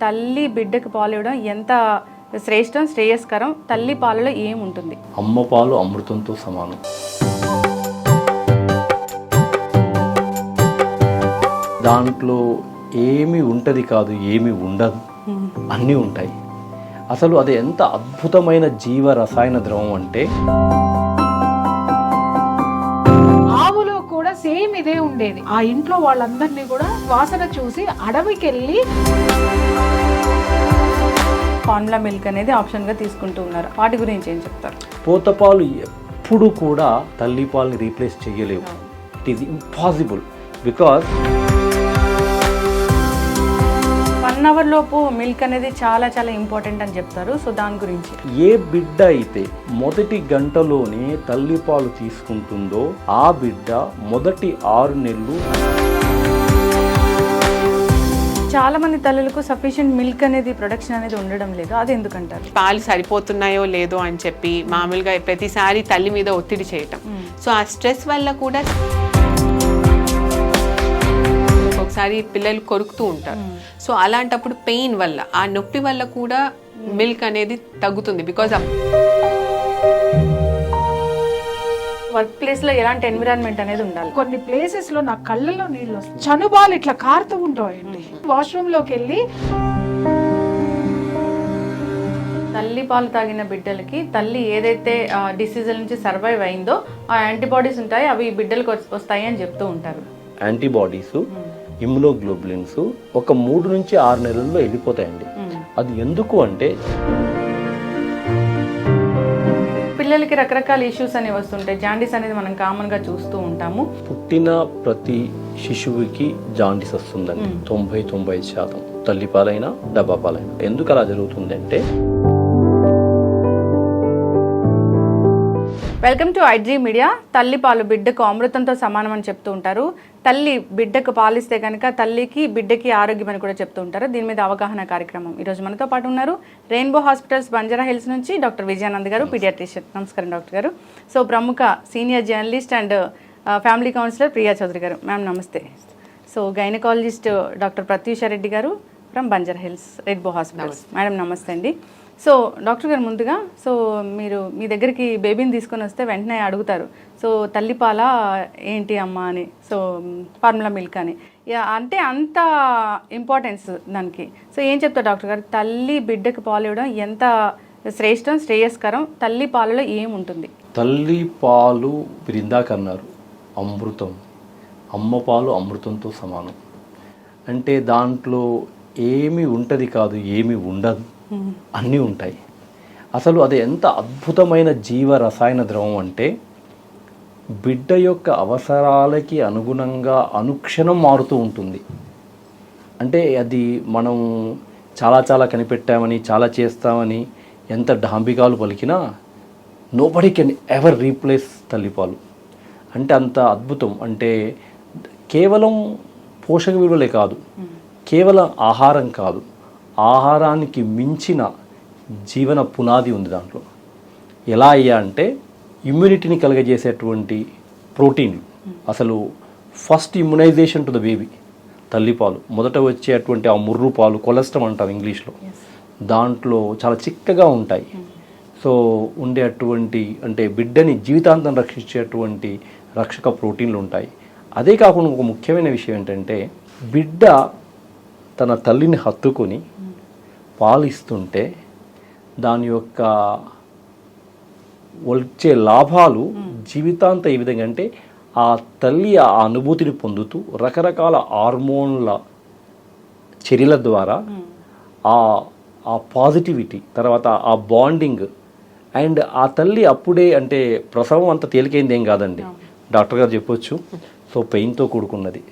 తల్లి బిడ్డకు పాలు ఇవ్వడం ఎంత శ్రేష్టం, శ్రేయస్కరం? తల్లి పాలలో ఏముంటుంది? అమ్మ పాలు అమృతంతో సమానం. దాంట్లో ఏమి ఉంటది కాదు, ఏమి ఉండదు, అన్నీ ఉంటాయి. అసలు అది ఎంత అద్భుతమైన జీవ రసాయన ద్రవం అంటే ఆవులో కూడా సేమ్ ఇదే ఉండేది. ఆ ఇంట్లో వాళ్ళందరినీ కూడా వాసన చూసి అడవికి వెళ్ళి ఫార్ములా మిల్క్ అనేది ఆప్షన్గా తీసుకుంటూ ఉన్నారు. వాటి గురించి ఏం చెప్తారు? పోతపాలు ఎప్పుడు కూడా తల్లి పాలని రీప్లేస్ చేయలేవు. It is impossible. Because 1 hour లోపు మిల్క్ అనేది చాలా చాలా ఇంపార్టెంట్ అని చెప్తారు. సో దాని గురించి, ఏ బిడ్డ అయితే మొదటి గంటలోనే తల్లి పాలు తీసుకుంటుందో ఆ బిడ్డ మొదటి 6 నెలలు. చాలా మంది తల్లులకు సఫిషియెంట్ మిల్క్ అనేది ప్రొడక్షన్ అనేది ఉండడం లేదు. అది ఎందుకంటారు? పాలు సరిపోతున్నాయో లేదో అని చెప్పి మామూలుగా ప్రతిసారి తల్లి మీద ఒత్తిడి చేయటం. సో ఆ స్ట్రెస్ వల్ల కూడా ఒకసారి పిల్లలు కొరుకుతూ ఉంటారు. సో అలాంటప్పుడు పెయిన్ వల్ల, ఆ నొప్పి వల్ల కూడా మిల్క్ అనేది తగ్గుతుంది. బికాజ్ వర్క్ ప్లేస్ లో ఎలాంటి ఎన్విరాన్మెంట్ అనేది ఉండాలి? కొన్ని ప్లేసెస్ లో నా కళ్ళలో నీళ్ళు వస్తాయి, చనుబాలు ఇట్లా కారుతూ ఉంటాయండి. వాష్రూమ్ లోకి వెళ్ళి తల్లి పాలు తాగిన బిడ్డలకి తల్లి ఏదైతే డిసీజుల నుంచి సర్వైవ్ అయిందో ఆ యాంటీబాడీస్ ఉంటాయి, అవి బిడ్డలకు వస్తాయి అని చెప్తూ ఉంటారు. యాంటీబాడీస్, ఇమ్యునోగ్లోబులిన్స్ ఒక 3 నుంచి 6 నెలల్లో వెళ్ళిపోతాయండి. అది ఎందుకు అంటే పిల్లలకి రకరకాల ఇష్యూస్ అనేవి వస్తుంటాయి. జాండీస్ అనేది మనం కామన్ గా చూస్తూ ఉంటాము. పుట్టిన ప్రతి శిశువుకి జాండీస్ వస్తుందండి. 90-95% తల్లిపాలైనా డబ్బా పాలైనా. ఎందుకు అలా జరుగుతుంది అంటే, వెల్కమ్ టు ఐడ్రీ మీడియా. తల్లి పాలు బిడ్డకు అమృతంతో సమానం అని చెప్తూ ఉంటారు. తల్లి బిడ్డకు పాలిస్తే కనుక తల్లికి బిడ్డకి ఆరోగ్యం అని కూడా చెప్తూ ఉంటారు. దీని మీద అవగాహన కార్యక్రమం. ఈరోజు మనతో పాటు ఉన్నారు రెయిన్బో హాస్పిటల్స్ బంజారా హిల్స్ నుంచి డాక్టర్ విజయానంద్ గారు, పీడియాట్రిషియన్. నమస్కారం డాక్టర్ గారు. సో ప్రముఖ senior journalist and family counsellor Priya Chowdary garu. Ma'am నమస్తే. So gynaecologist doctor Pratyusha Reddy garu from Banjara hills rainbow hospitals. Madam నమస్తే అండి. సో డాక్టర్ గారు, ముందుగా సో మీరు మీ దగ్గరికి బేబీని తీసుకొని వస్తే వెంటనే అడుగుతారు, సో తల్లిపాల ఏంటి అమ్మ అని, సో ఫార్ములా మిల్క్ అని, అంటే అంత ఇంపార్టెన్స్ దానికి. సో ఏం చెప్తారు డాక్టర్ గారు? తల్లి బిడ్డకు పాలు ఇవ్వడం ఎంత శ్రేష్టం, శ్రేయస్కరం? తల్లి పాలలో ఏముంటుంది? తల్లి పాలు మీరు ఇందాక అన్నారు అమృతం. అమ్మ పాలు అమృతంతో సమానం. అంటే దాంట్లో ఏమి ఉంటది కాదు, ఏమి ఉండదు, అన్నీ ఉంటాయి. అసలు అది ఎంత అద్భుతమైన జీవ రసాయన ద్రవం అంటే బిడ్డ యొక్క అవసరాలకి అనుగుణంగా అనుక్షణం మారుతూ ఉంటుంది. అంటే అది మనం చాలా చాలా కనిపెట్టామని, చాలా చేస్తామని ఎంత డాంబికాలు పలికినా నోబడీ కెన్ ఎవర్ రీప్లేస్ తల్లిపాలు. అంటే అంత అద్భుతం. అంటే కేవలం పోషక విలువలే కాదు, కేవలం ఆహారం కాదు, ఆహారానికి మించిన జీవన పునాది ఉంది దాంట్లో. ఎలా అయ్యా అంటే ఇమ్యూనిటీని కలగజేసేటువంటి ప్రోటీన్లు. అసలు first immunisation to the baby తల్లిపాలు. మొదట వచ్చేటువంటి ఆ ముర్రు పాలు, కొలెస్ట్రాల్ అంటారు ఇంగ్లీష్లో, దాంట్లో చాలా చిక్కగా ఉంటాయి. సో ఉండేటువంటి అంటే బిడ్డని జీవితాంతం రక్షించేటువంటి రక్షక ప్రోటీన్లు ఉంటాయి. అదే కాకుండా ఒక ముఖ్యమైన విషయం ఏంటంటే, బిడ్డ తన తల్లిని హత్తుకొని పాలిస్తుంటే దాని యొక్క వచ్చే లాభాలు జీవితాంత ఏ విధంగా అంటే, ఆ తల్లి ఆ అనుభూతిని పొందుతూ రకరకాల హార్మోన్ల చర్యల ద్వారా ఆ పాజిటివిటీ, తర్వాత ఆ బాండింగ్, అండ్ ఆ తల్లి అప్పుడే అంటే ప్రసవం అంత తేలికైంది ఏం కాదండి, డాక్టర్ గారు చెప్పొచ్చు. సో పెయిన్తో కూడుకున్నది.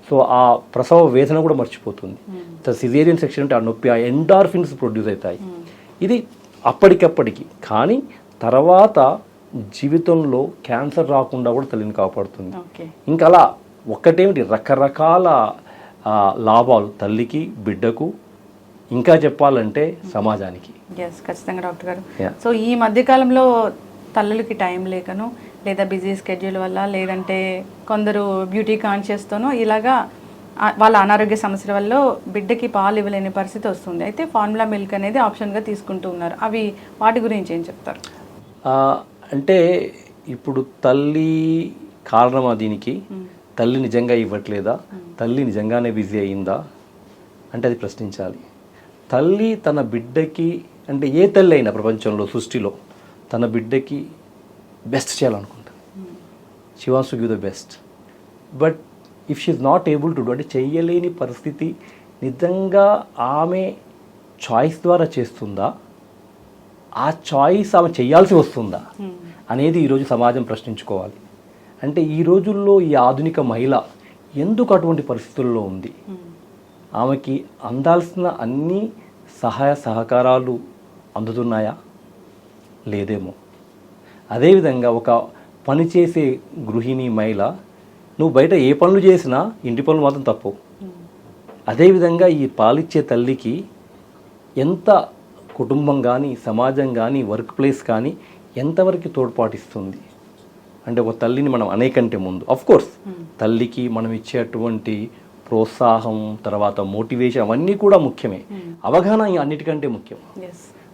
సో ఆ ప్రసవ వేదన కూడా మర్చిపోతుంది. సిజేరియన్ సెక్షన్ అంటే ఆ నొప్పి, ఆ ఎండార్ఫిన్స్ ప్రొడ్యూస్ అవుతాయి. ఇది అప్పటికప్పటికి. కానీ తర్వాత జీవితంలో క్యాన్సర్ రాకుండా కూడా తల్లిని కాపాడుతుంది. ఇంకా అలా ఒక్కటేమిటి, రకరకాల లాభాలు తల్లికి, బిడ్డకు, ఇంకా చెప్పాలంటే సమాజానికి. ఖచ్చితంగా డాక్టర్ గారు. సో ఈ మధ్యకాలంలో తల్లులకి టైం లేకను, లేదా బిజీ స్కెడ్యూల్ వల్ల, లేదంటే కొందరు బ్యూటీ కాన్షియస్తోనో ఇలాగా వాళ్ళ అనారోగ్య సమస్యల వల్ల బిడ్డకి పాలు ఇవ్వలేని పరిస్థితి వస్తుంది. అయితే ఫార్ములా మిల్క్ అనేది ఆప్షన్గా తీసుకుంటూ ఉన్నారు. అవి వాటి గురించి ఏం చెప్తారు? అంటే ఇప్పుడు తల్లి కారణమా దీనికి? తల్లి నిజంగా ఇవ్వట్లేదా? తల్లి నిజంగానే బిజీ అయిందా అంటే అది ప్రశ్నించాలి. తల్లి తన బిడ్డకి, అంటే ఏ తల్లి అయినా ప్రపంచంలో సృష్టిలో తన బిడ్డకి బెస్ట్ చేయాలనుకుంటుంది. She wants to give the best. But if she is not able to do, అంటే చెయ్యలేని పరిస్థితి నిజంగా ఆమె చాయిస్ ద్వారా చేస్తుందా, ఆ చాయిస్ ఆమె చేయాల్సి వస్తుందా అనేది ఈరోజు సమాజం ప్రశ్నించుకోవాలి. అంటే ఈ రోజుల్లో ఈ ఆధునిక మహిళ ఎందుకు అటువంటి పరిస్థితుల్లో ఉంది? ఆమెకి అందాల్సిన అన్ని సహాయ సహకారాలు అందుతున్నాయా? లేదేమో. అదేవిధంగా ఒక పనిచేసే గృహిణి మహిళ, నువ్వు బయట ఏ పనులు చేసినా ఇంటి పనులు మాత్రం తప్పు. అదేవిధంగా ఈ పాలిచ్చే తల్లికి ఎంత కుటుంబం కానీ, సమాజం కానీ, వర్క్ ప్లేస్ కానీ ఎంతవరకు తోడ్పాటిస్తుంది? అంటే ఒక తల్లిని మనం అనేకంటే ముందు కోర్స్ తల్లికి మనం ఇచ్చేటువంటి ప్రోత్సాహం, తర్వాత మోటివేషన్ అవన్నీ కూడా ముఖ్యమే. అవగాహన అన్నిటికంటే ముఖ్యం.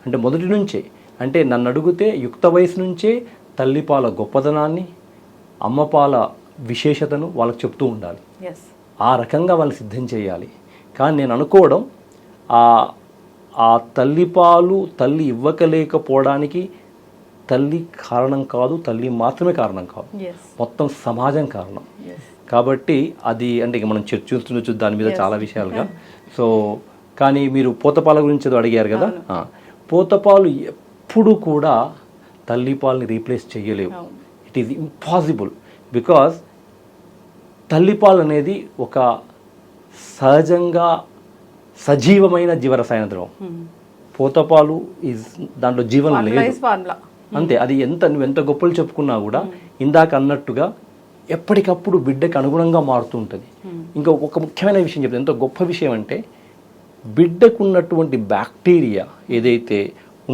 అంటే మొదటి నుంచే, అంటే నన్ను అడిగితే యుక్త వయసు నుంచే తల్లిపాల గొప్పతనాన్ని, అమ్మపాల విశేషతను వాళ్ళకి చెప్తూ ఉండాలి. ఆ రకంగా వాళ్ళని సిద్ధం చేయాలి. కానీ నేను అనుకోవడం ఆ తల్లిపాలు తల్లి ఇవ్వకలేకపోవడానికి తల్లి కారణం కాదు, తల్లి మాత్రమే కారణం కాదు, మొత్తం సమాజం కారణం. కాబట్టి అది అంటే ఇక మనం చర్చిస్తుండొచ్చు దాని మీద చాలా విషయాలుగా. సో కానీ మీరు పోతపాల గురించి ఏదో అడిగారు కదా, పోతపాలు ఎప్పుడు కూడా తల్లిపాలని రీప్లేస్ చేయలేవు. It is impossible. బికాజ్ తల్లిపాలు అనేది ఒక సహజంగా సజీవమైన జీవరసాయన ద్రవం. పోతపాలు ఈజ్ దాంట్లో జీవనం లేదు అంతే. అది నువ్వు ఎంత గొప్పలు చెప్పుకున్నా కూడా ఇందాక అన్నట్టుగా ఎప్పటికప్పుడు బిడ్డకి అనుగుణంగా మారుతూ ఉంటుంది. ఇంకా ఒక ముఖ్యమైన విషయం చెప్తాను, ఎంత గొప్ప విషయం అంటే బిడ్డకు ఉన్నటువంటి బ్యాక్టీరియా ఏదైతే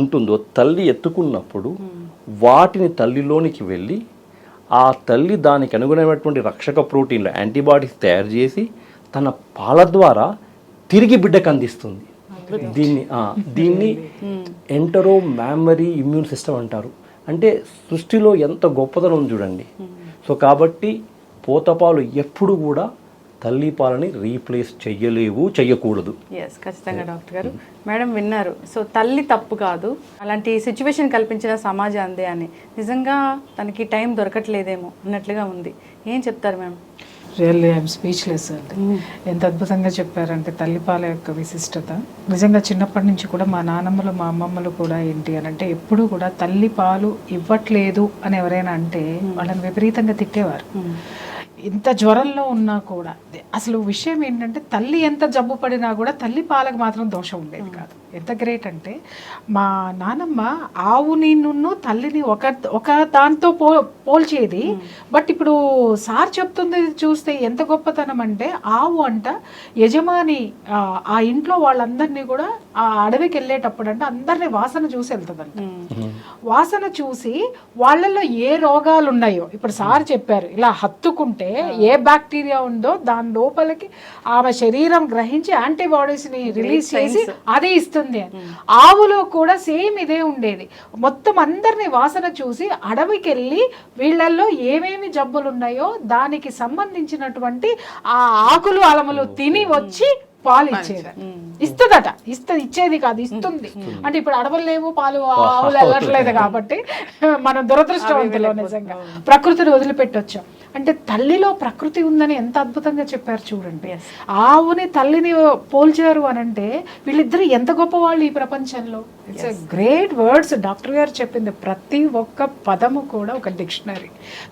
ఉంటుందో తల్లి ఎత్తుకున్నప్పుడు వాటిని తల్లిలోనికి వెళ్ళి ఆ తల్లి దానికి అనుగుణమైనటువంటి రక్షక ప్రోటీన్లు, యాంటీబాడీస్ తయారు చేసి తన పాల ద్వారా తిరిగి బిడ్డకు అందిస్తుంది. దీన్ని ఎంటరో మ్యామరీ ఇమ్యూన్ సిస్టమ్ అంటారు. అంటే సృష్టిలో ఎంత గొప్పతనం చూడండి. సో కాబట్టి పోతపాలు ఎప్పుడు కూడా తల్లి పాలని రీప్లేస్ చెయ్యలేవు, చెయ్యకూడదు. ఖచ్చితంగా డాక్టర్ గారు. మేడం విన్నారు. సో తల్లి తప్పు కాదు, అలాంటి సిచ్యువేషన్ కల్పించిన సమాజం అందే అని. నిజంగా తనకి టైం దొరకట్లేదేమో అన్నట్లుగా ఉంది. ఏం చెప్తారు మేడం? రియల్లీ ఐఎమ్ స్పీచ్లెస్ అండి. ఎంత అద్భుతంగా చెప్పారంటే తల్లిపాల యొక్క విశిష్టత. నిజంగా చిన్నప్పటి నుంచి కూడా మా నాన్నమ్మలు, మా అమ్మమ్మలు కూడా ఏంటి అని అంటే ఎప్పుడు కూడా తల్లి పాలు ఇవ్వట్లేదు అని ఎవరైనా అంటే వాళ్ళని విపరీతంగా తిట్టేవారు. ఇంత జ్వరంలో ఉన్నా కూడా అసలు విషయం ఏంటంటే తల్లి ఎంత జబ్బు పడినా కూడా తల్లి పాలకు మాత్రం దోషం ఉండేది కాదు. ఎంత గ్రేట్ అంటే మా నానమ్మ ఆవుని తల్లిని ఒక దాంతో పోల్చేది. బట్ ఇప్పుడు సార్ చెప్తుంది చూస్తే ఎంత గొప్పతనం అంటే ఆవు అంట యజమాని ఆ ఇంట్లో వాళ్ళందరినీ కూడా ఆ అడవికి వెళ్ళేటప్పుడు అంటే అందరినీ వాసన చూసి వెళ్తుందంట. వాసన చూసి వాళ్ళల్లో ఏ రోగాలు ఉన్నాయో ఇప్పుడు సార్ చెప్పారు, ఇలా హత్తుకుంటే ఏ బ్యాక్టీరియా ఉందో దాని లోపలికి ఆమె శరీరం గ్రహించి యాంటీబాడీస్ ని రిలీజ్ చేసి అదే ఇస్తుంది. ఆవులో కూడా సేమ్ ఇదే ఉండేది. మొత్తం అందరినీ వాసన చూసి అడవికి వెళ్ళి వీళ్ళల్లో ఏమేమి జబ్బులు ఉన్నాయో దానికి సంబంధించినటువంటి ఆ ఆకులు అలములు తిని వచ్చి పాలు ఇచ్చేది. ఇస్తుందట, ఇచ్చేది కాదు, ఇస్తుంది. అంటే ఇప్పుడు అడవులు లేవు, పాలు ఆవులు వెళ్ళట్లేదు కాబట్టి మనం దురదృష్టవంతులు. నిజంగా ప్రకృతిని వదిలిపెట్టొచ్చాం. అంటే తల్లిలో ప్రకృతి ఉందని ఎంత అద్భుతంగా చెప్పారు చూడండి. ఆవుని తల్లిని పోల్చారు అని అంటే వీళ్ళిద్దరు ఎంత గొప్పవాళ్ళు ఈ ప్రపంచంలో. ఇట్స్ గ్రేట్ వర్డ్స్ డాక్టర్ గారు చెప్పింది. ప్రతి ఒక్క పదము కూడా ఒక డిక్షనరీ.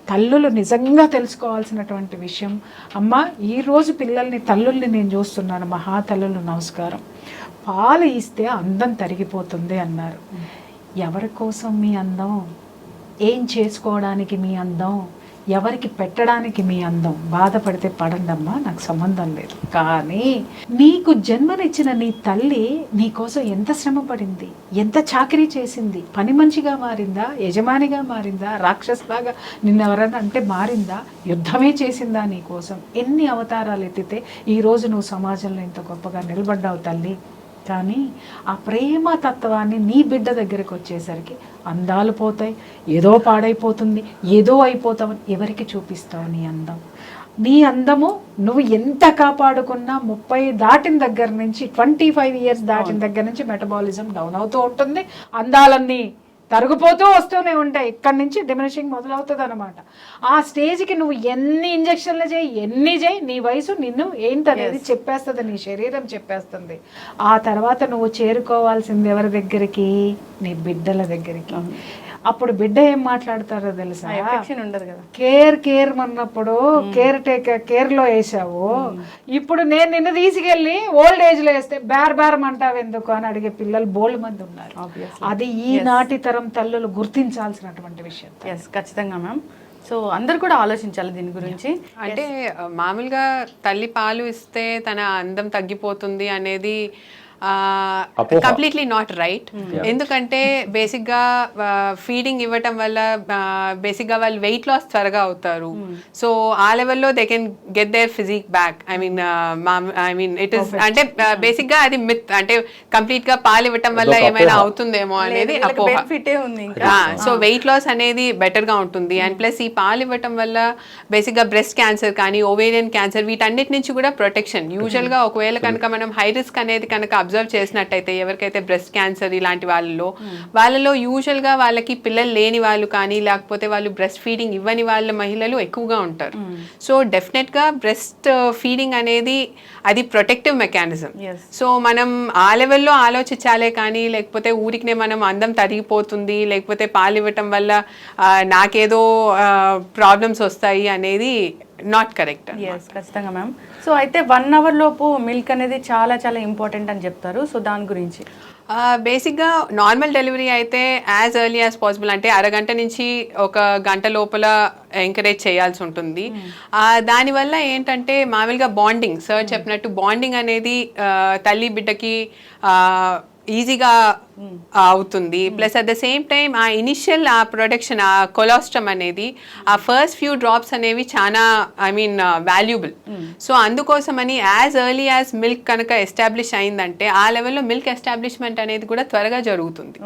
తల్లులు నిజంగా తెలుసుకోవాల్సినటువంటి విషయం. అమ్మ ఈరోజు పిల్లల్ని తల్లుల్ని నేను చూస్తున్నాను, మహా తల్లులు నమస్కారం. పాలు ఇస్తే అందం తరిగిపోతుంది అన్నారు. ఎవరి కోసం మీ అందం? ఏం చేసుకోవడానికి మీ అందం? ఎవరికి పెట్టడానికి మీ అందం, బాధపడితే పడండమ్మా, నాకు సంబంధం లేదు. కానీ నీకు జన్మనిచ్చిన నీ తల్లి నీ కోసం ఎంత శ్రమ పడింది, ఎంత చాకరీ చేసింది, పని మనిషిగా మారిందా, యజమానిగా మారిందా, రాక్షసులాగా నిన్నెవరన్నా అంటే మారిందా, యుద్ధమే చేసిందా నీ కోసం, ఎన్ని అవతారాలు ఎత్తితే ఈరోజు నువ్వు సమాజంలో ఇంత గొప్పగా నిలబడ్డావు తల్లి. కానీ ఆ ప్రేమ తత్వాన్ని నీ బిడ్డ దగ్గరికి వచ్చేసరికి అందాలు పోతాయి, ఏదో పాడైపోతుంది, ఏదో అయిపోతావని ఎవరికి చూపిస్తావు నీ అందం? నీ అందము నువ్వు ఎంత కాపాడుకున్నా 30 దాటిన దగ్గర నుంచి 25 ఇయర్స్ దాటిన దగ్గర నుంచి మెటబాలిజం డౌన్ అవుతూ ఉంటుంది, అందాలన్నీ తరుగుపోతూ వస్తూనే ఉంటాయి, ఇక్కడి నుంచి డిమినిషింగ్ మొదలవుతుంది అనమాట. ఆ స్టేజ్కి నువ్వు ఎన్ని ఇంజక్షన్లు చేయి, ఎన్ని చేయి, నీ వయసు నిన్ను ఏంటనేది చెప్పేస్తుంది, నీ శరీరం చెప్పేస్తుంది. ఆ తర్వాత నువ్వు చేరుకోవాల్సింది ఎవరి దగ్గరికి? నీ బిడ్డల దగ్గరికి. అప్పుడు బిడ్డ ఏం మాట్లాడతారో తెలుసా? ఉండదు కదా. కేర్ అన్నప్పుడు కేర్ లో వేసావు, ఇప్పుడు నేను నిన్ను తీసుకెళ్ళి ఓల్డ్ ఏజ్ లో వేస్తే బేరం అంటావు ఎందుకు అని అడిగే పిల్లలు బోల్డ్ మంది ఉన్నారు. అది ఈనాటి తరం తల్లులు గుర్తించాల్సినటువంటి విషయం. ఎస్, ఖచ్చితంగా మ్యామ్. సో అందరు కూడా ఆలోచించాలి దీని గురించి. అంటే మామూలుగా తల్లి పాలు ఇస్తే తన అందం తగ్గిపోతుంది అనేది కంప్లీట్లీ నాట్ రైట్. ఎందుకంటే బేసిక్గా ఫీడింగ్ ఇవ్వటం వల్ల బేసిక్గా వాళ్ళు వెయిట్ లాస్ త్వరగా అవుతారు. సో ఆ లెవెల్లో they can get their physique back. I mean it is అంటే బేసిక్గా అది మిత్. అంటే కంప్లీట్ గా పాలు ఇవ్వటం వల్ల ఏమైనా అవుతుందేమో అనేది అపోహ. సో వెయిట్ లాస్ అనేది బెటర్ గా ఉంటుంది. అండ్ ప్లస్ ఈ పాలు ఇవ్వటం వల్ల బేసిక్గా బ్రెస్ట్ క్యాన్సర్ కానీ ఓవేరియన్ క్యాన్సర్ వీటన్నిటి నుంచి కూడా ప్రొటెక్షన్. యూజువల్ గా ఒకవేళ కనుక మనం హై రిస్క్ అనేది కనుక అబ్జర్వ్ చేసినట్టయితే ఎవరికైతే బ్రెస్ట్ క్యాన్సర్ ఇలాంటి వాళ్ళలో యూజువల్ గా వాళ్ళకి పిల్లలు లేని వాళ్ళు కానీ లేకపోతే వాళ్ళు బ్రెస్ట్ ఫీడింగ్ ఇవ్వని వాళ్ళ మహిళలు ఎక్కువగా ఉంటారు. సో డెఫినెట్ గా బ్రెస్ట్ ఫీడింగ్ అనేది అది ప్రొటెక్టివ్ మెకానిజం. సో మనం ఆ లెవెల్లో ఆలోచించాలే కానీ లేకపోతే ఊరికినే మనం అందం తరిగిపోతుంది లేకపోతే పాలు ఇవ్వటం వల్ల నాకేదో ప్రాబ్లమ్స్ వస్తాయి అనేది నాట్ కరెక్ట్. ఖచ్చితంగా మ్యామ్. సో అయితే 1 hour లోపు మిల్క్ అనేది చాలా చాలా ఇంపార్టెంట్ అని చెప్తారు. సో దాని గురించి బేసిక్గా నార్మల్ డెలివరీ అయితే యాజ్ ఎర్లీ యాజ్ పాసిబుల్ అంటే అరగంట నుంచి 1 గంట లోపల ఎంకరేజ్ చేయాల్సి ఉంటుంది. దానివల్ల ఏంటంటే మామూలుగా బాండింగ్, సార్ చెప్పినట్టు బాండింగ్ అనేది తల్లి బిడ్డకి ఈజీగా అవుతుంది. Plus at the same time ఆ ఇనిషియల్ ఆ ప్రొడక్షన్ ఆ కొలాస్ట్రమ్ అనేది ఆ ఫస్ట్ ఫ్యూ డ్రాప్స్ అనేవి చాలా వాల్యుబుల్. సో అందుకోసమని యాజ్ ఎర్లీ యాజ్ మిల్క్ కనుక ఎస్టాబ్లిష్ అయిందంటే ఆ లెవెల్లో మిల్క్ ఎస్టాబ్లిష్మెంట్ అనేది కూడా త్వరగా జరుగుతుంది.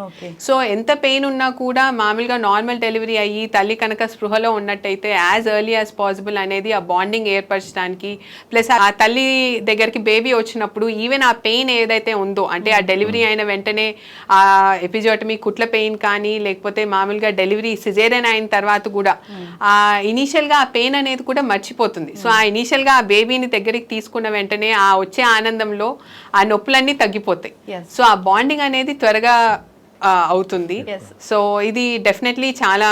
సో ఎంత పెయిన్ ఉన్నా కూడా మామూలుగా నార్మల్ డెలివరీ అయ్యి తల్లి కనుక స్పృహలో ఉన్నట్టయితే యాజ్ ఎర్లీ యాజ్ పాసిబుల్ అనేది ఆ బాండింగ్ ఏర్పరచడానికి ప్లస్ ఆ తల్లి దగ్గరికి బేబీ వచ్చినప్పుడు ఈవెన్ ఆ పెయిన్ ఏదైతే ఉందో అంటే ఆ డెలివరీ అయిన వెంటనే ఆ ఎపిజోటమీ కుట్ల పెయిన్ కానీ లేకపోతే మామూలుగా డెలివరీ సిజేరియన్ అయిన తర్వాత కూడా ఆ ఇనీషియల్ గా ఆ పెయిన్ అనేది కూడా మర్చిపోతుంది. సో ఆ ఇనీషియల్ గా ఆ బేబీని దగ్గరికి తీసుకున్న వెంటనే ఆ వచ్చే ఆనందంలో ఆ నొప్పులన్నీ తగ్గిపోతాయి. సో ఆ బాండింగ్ అనేది త్వరగా అవుతుంది. సో ఇది డెఫినెట్లీ చాలా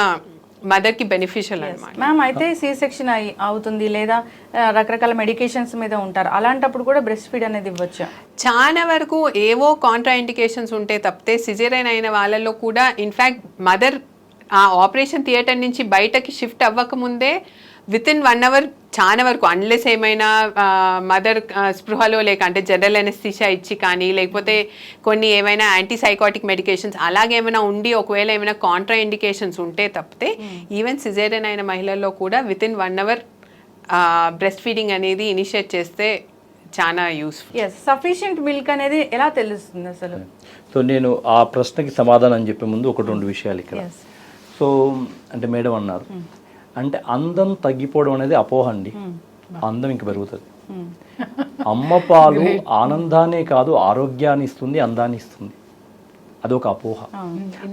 మదర్ కి బెనిఫిషియల్ అన్నమాట. మ్యామ్ అయితే సి సెక్షన్ అవుతుంది లేదా రకరకాల మెడికేషన్స్ మీద ఉంటారు, అలాంటప్పుడు కూడా బ్రెస్ట్ ఫీడ్ అనేది ఇవ్వచ్చా? చాలా వరకు ఏవో కాంట్రా ఇండికేషన్స్ ఉంటే తప్పితే సిజేరియన్ అయిన వాళ్ళలో కూడా ఇన్ఫ్యాక్ట్ మదర్ ఆ ఆపరేషన్ థియేటర్ నుంచి బయటకి షిఫ్ట్ అవ్వక ముందే విత్ ఇన్ 1 hour చాలా వరకు అన్లెస్ ఏమైనా మదర్ స్పృహలో లేక అంటే జనరల్ ఎనెస్థీషియా ఇచ్చి కానీ లేకపోతే కొన్ని ఏమైనా యాంటీసైకాటిక్ మెడికేషన్స్ అలాగే ఏమైనా ఉండి ఒకవేళ ఏమైనా కాంట్రా ఇండికేషన్స్ ఉంటే తప్పితే ఈవెన్ సిజేరియన్ అయిన మహిళల్లో కూడా with in 1 hour breast feeding అనేది ఇనిషియేట్ చేస్తే చాలా యూస్ఫుల్. సఫిషియంట్ మిల్క్ అనేది ఎలా తెలుస్తుంది అసలు? సో నేను ఆ ప్రశ్నకి సమాధానం చెప్పే ముందు 1-2 విషయాలు ఇక్కడ. సో అంటే మేడం అన్నారు అంటే అందం తగ్గిపోవడం అనేది అపోహ అండి. అందం ఇంక పెరుగుతుంది. అమ్మ పాలు ఆనందాన్నే కాదు ఆరోగ్యాన్ని ఇస్తుంది, అందాన్ని ఇస్తుంది. అదొక అపోహ.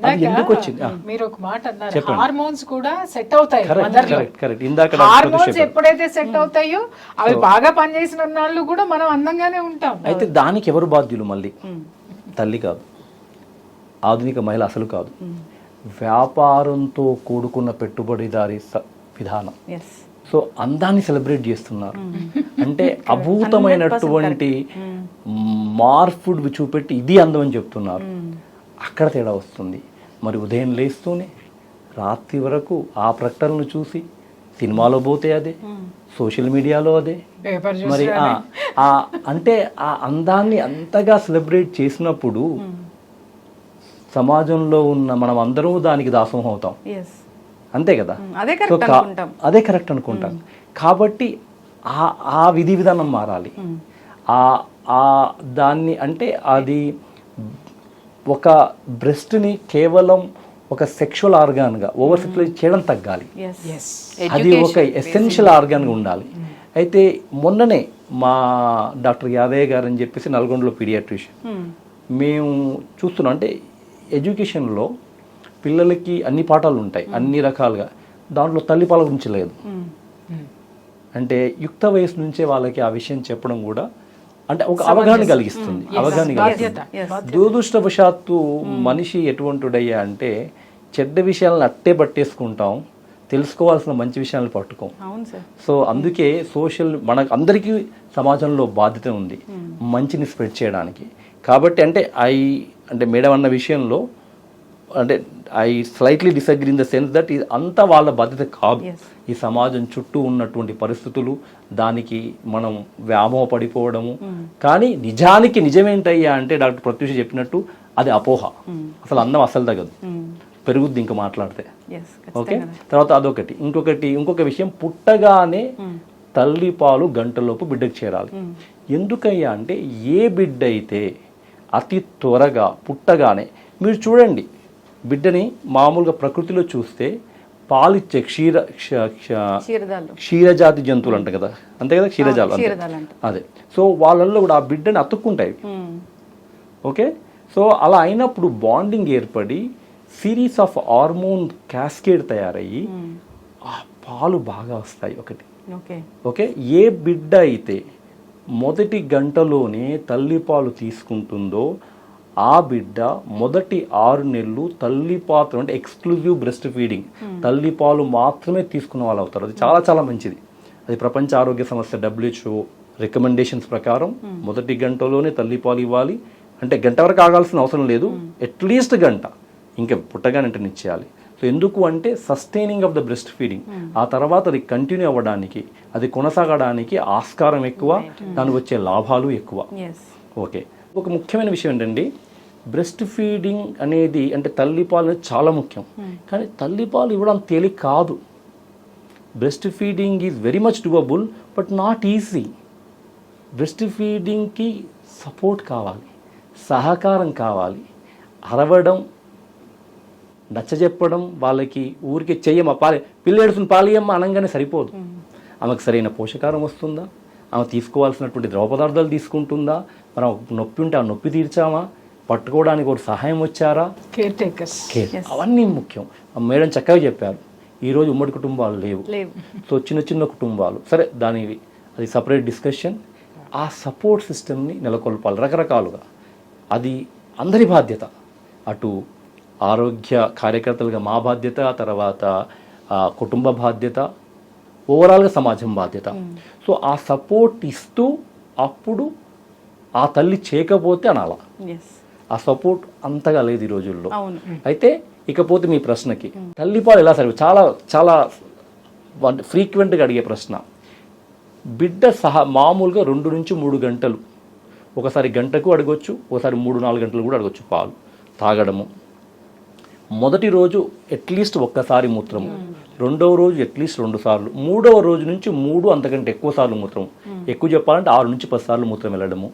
అది ఎందుకు వచ్చింది? మీరు ఒక మాట అన్నారు, హార్మోన్స్ కూడా సెట్ అవుతాయి. కరెక్ట్. ఇందాక హార్మోన్స్ ఎప్పుడైతే సెట్ అవుతాయో అవి బాగా పనిచేసిన వాళ్ళు కూడా మనం అందంగానే ఉంటాం. అయితే దానికి ఎవరు బాధ్యులు? మళ్ళీ తల్లి కాదు, ఆధునిక మహిళ అసలు కాదు, వ్యాపారంతో కూడుకున్న పెట్టుబడిదారి విధానం. సో అందాన్ని సెలబ్రేట్ చేస్తున్నారు అంటే అభూతమైనటువంటి మార్ఫుడ్ చూపెట్టి ఇది అందం అని చెప్తున్నారు. అక్కడ తేడా వస్తుంది. మరి ఉదయం లేస్తూనే రాత్రి వరకు ఆ ప్రకటనలు చూసి సినిమాలో పోతే అదే, సోషల్ మీడియాలో అదే. పేపర్ మరి అంటే ఆ అందాన్ని అంతగా సెలబ్రేట్ చేసినప్పుడు సమాజంలో ఉన్న మనం అందరూ దానికి దాసోహం అవుతాం, ఎస్, అంతే కదా. అదే సో కరెక్ట్ అనుకుంటాం. అదే కరెక్ట్ అనుకుంటాం. కాబట్టి ఆ విధి విధానం మారాలి. దాన్ని అంటే అది ఒక బ్రెస్ట్ని కేవలం ఒక సెక్షువల్ ఆర్గాన్గా ఓవర్ సెక్చువలైజ్ చేయడం తగ్గాలి. ఎస్, అది ఒక ఎసెన్షియల్ ఆర్గాన్గా ఉండాలి. అయితే మొన్ననే మా డాక్టర్ యాదయ్య గారు అని చెప్పేసి నల్గొండలో పీడియాట్రిషియన్, మేము చూస్తున్నాం అంటే ఎడ్యుకేషన్లో పిల్లలకి అన్ని పాఠాలు ఉంటాయి అన్ని రకాలుగా, దాంట్లో తల్లిపాల గురించి లేదు. అంటే యుక్త వయసు నుంచే వాళ్ళకి ఆ విషయం చెప్పడం కూడా అంటే ఒక అవగాహన కలిగిస్తుంది, అవగాహన కలిగిస్తుంది. దురదృష్టవశాత్తు మనిషి ఎటువంటిడయ్యా అంటే చెడ్డ విషయాలను అట్టే పట్టేసుకుంటాం, తెలుసుకోవాల్సిన మంచి విషయాలను పట్టుకోం. సో అందుకే మనకు అందరికీ సమాజంలో బాధ్యత ఉంది మంచిని స్ప్రెడ్ చేయడానికి. కాబట్టి అంటే మేడం అన్న విషయంలో అంటే I slightly disagree in the sense that ఇది అంతా వాళ్ళ బాధ్యత కాదు. ఈ సమాజం చుట్టూ ఉన్నటువంటి పరిస్థితులు, దానికి మనం వ్యామోహ పడిపోవడము. కానీ నిజమేంటయ్యా అంటే డాక్టర్ ప్రత్యూష చెప్పినట్టు అది అపోహ. అసలు అన్నం అసలు తగ్గదు, పెరుగుద్ది ఇంకా మాట్లాడితే. ఓకే, తర్వాత అదొకటి. ఇంకొక విషయం, పుట్టగానే తల్లి పాలు గంటలోపు బిడ్డకు చేరాలి. ఎందుకయ్యా అంటే ఏ బిడ్డ అయితే అతి త్వరగా పుట్టగానే, మీరు చూడండి బిడ్డని మామూలుగా ప్రకృతిలో చూస్తే పాలిచ్చే క్షీరజాతి జంతువులు అంట కదా, అంతే కదా, క్షీరజాలు అదే. సో వాళ్ళల్లో కూడా ఆ బిడ్డని అతుక్కుంటాయి. ఓకే, సో అలా అయినప్పుడు బాండింగ్ ఏర్పడి సిరీస్ ఆఫ్ హార్మోన్ క్యాస్కేడ్ తయారయ్యి ఆ పాలు బాగా వస్తాయి. ఒకటి. ఓకే, ఏ బిడ్డ అయితే మొదటి గంటలోనే తల్లిపాలు తీసుకుంటుందో ఆ బిడ్డ మొదటి 6 నెలలు తల్లిపాలు అంటే ఎక్స్క్లూజివ్ బ్రెస్ట్ ఫీడింగ్, తల్లిపాలు మాత్రమే తీసుకున్న వాళ్ళు అవుతారు. అది చాలా చాలా మంచిది. అది ప్రపంచ ఆరోగ్య సంస్థ WHO రికమెండేషన్స్ ప్రకారం మొదటి గంటలోనే తల్లిపాలు ఇవ్వాలి. అంటే గంట వరకు ఆగాల్సిన అవసరం లేదు, అట్లీస్ట్ గంట, ఇంకా పుట్టగానే ఇచ్చేయాలి. సో ఎందుకు అంటే sustaining of the breast feeding, ఆ తర్వాత అది కంటిన్యూ అవ్వడానికి, అది కొనసాగడానికి ఆస్కారం ఎక్కువ, దానికి వచ్చే లాభాలు ఎక్కువ. ఓకే, ఒక ముఖ్యమైన విషయం ఏంటండి, బ్రెస్ట్ ఫీడింగ్ అనేది అంటే తల్లిపాలు అనేది చాలా ముఖ్యం. కానీ తల్లిపాలు ఇవ్వడం తేలిక కాదు. Breast feeding is very much doable but not easy. Breast ఫీడింగ్కి సపోర్ట్ కావాలి, సహకారం కావాలి. అరవడం, నచ్చజెప్పడం, వాళ్ళకి ఊరికే చెయ్యమ్మ పిల్ల ఏడుస్తుంది పాలియమ్మ అనగానే సరిపోదు. ఆమెకు సరైన పోషకారం వస్తుందా, ఆమె తీసుకోవాల్సినటువంటి ద్రవ పదార్థాలు తీసుకుంటుందా, మనం నొప్పి ఉంటే ఆ నొప్పి తీర్చామా, పట్టుకోవడానికి ఒక సహాయం వచ్చారా, కేర్ టేకర్స్, అవన్నీ ముఖ్యం. మేడం చక్కగా చెప్పారు. ఈరోజు ఉమ్మడి కుటుంబాలు లేవు. సో చిన్న కుటుంబాలు, సరే అది సపరేట్ డిస్కషన్. ఆ సపోర్ట్ సిస్టమ్ని నెలకొల్పాలి రకరకాలుగా. అది అందరి బాధ్యత. అటు ఆరోగ్య కార్యకర్తలుగా మా బాధ్యత, తర్వాత కుటుంబ బాధ్యత, ఓవరాల్గా సమాజం బాధ్యత. సో ఆ సపోర్ట్ ఇస్తూ అప్పుడు ఆ తల్లి చేయకపోతే అనాల. ఆ సపోర్ట్ అంతగా లేదు ఈ రోజుల్లో. అయితే ఇకపోతే మీ ప్రశ్నకి తల్లిపాలు ఎలా సరిపోయి, చాలా చాలా ఫ్రీక్వెంట్గా అడిగే ప్రశ్న. బిడ్డ మామూలుగా 2 నుంచి 3 గంటలు, ఒకసారి గంటకు అడగొచ్చు, ఒకసారి 3-4 గంటలు కూడా అడగొచ్చు పాలు తాగడము. మొదటి రోజు అట్లీస్ట్ ఒక్కసారి మూత్రము, రెండవ రోజు అట్లీస్ట్ 2 సార్లు, మూడవ రోజు నుంచి 3 అంతకంటే ఎక్కువ సార్లు మూత్రం, ఎక్కువ చెప్పాలంటే 6 నుంచి 10 సార్లు మూత్రం వెళ్ళడము.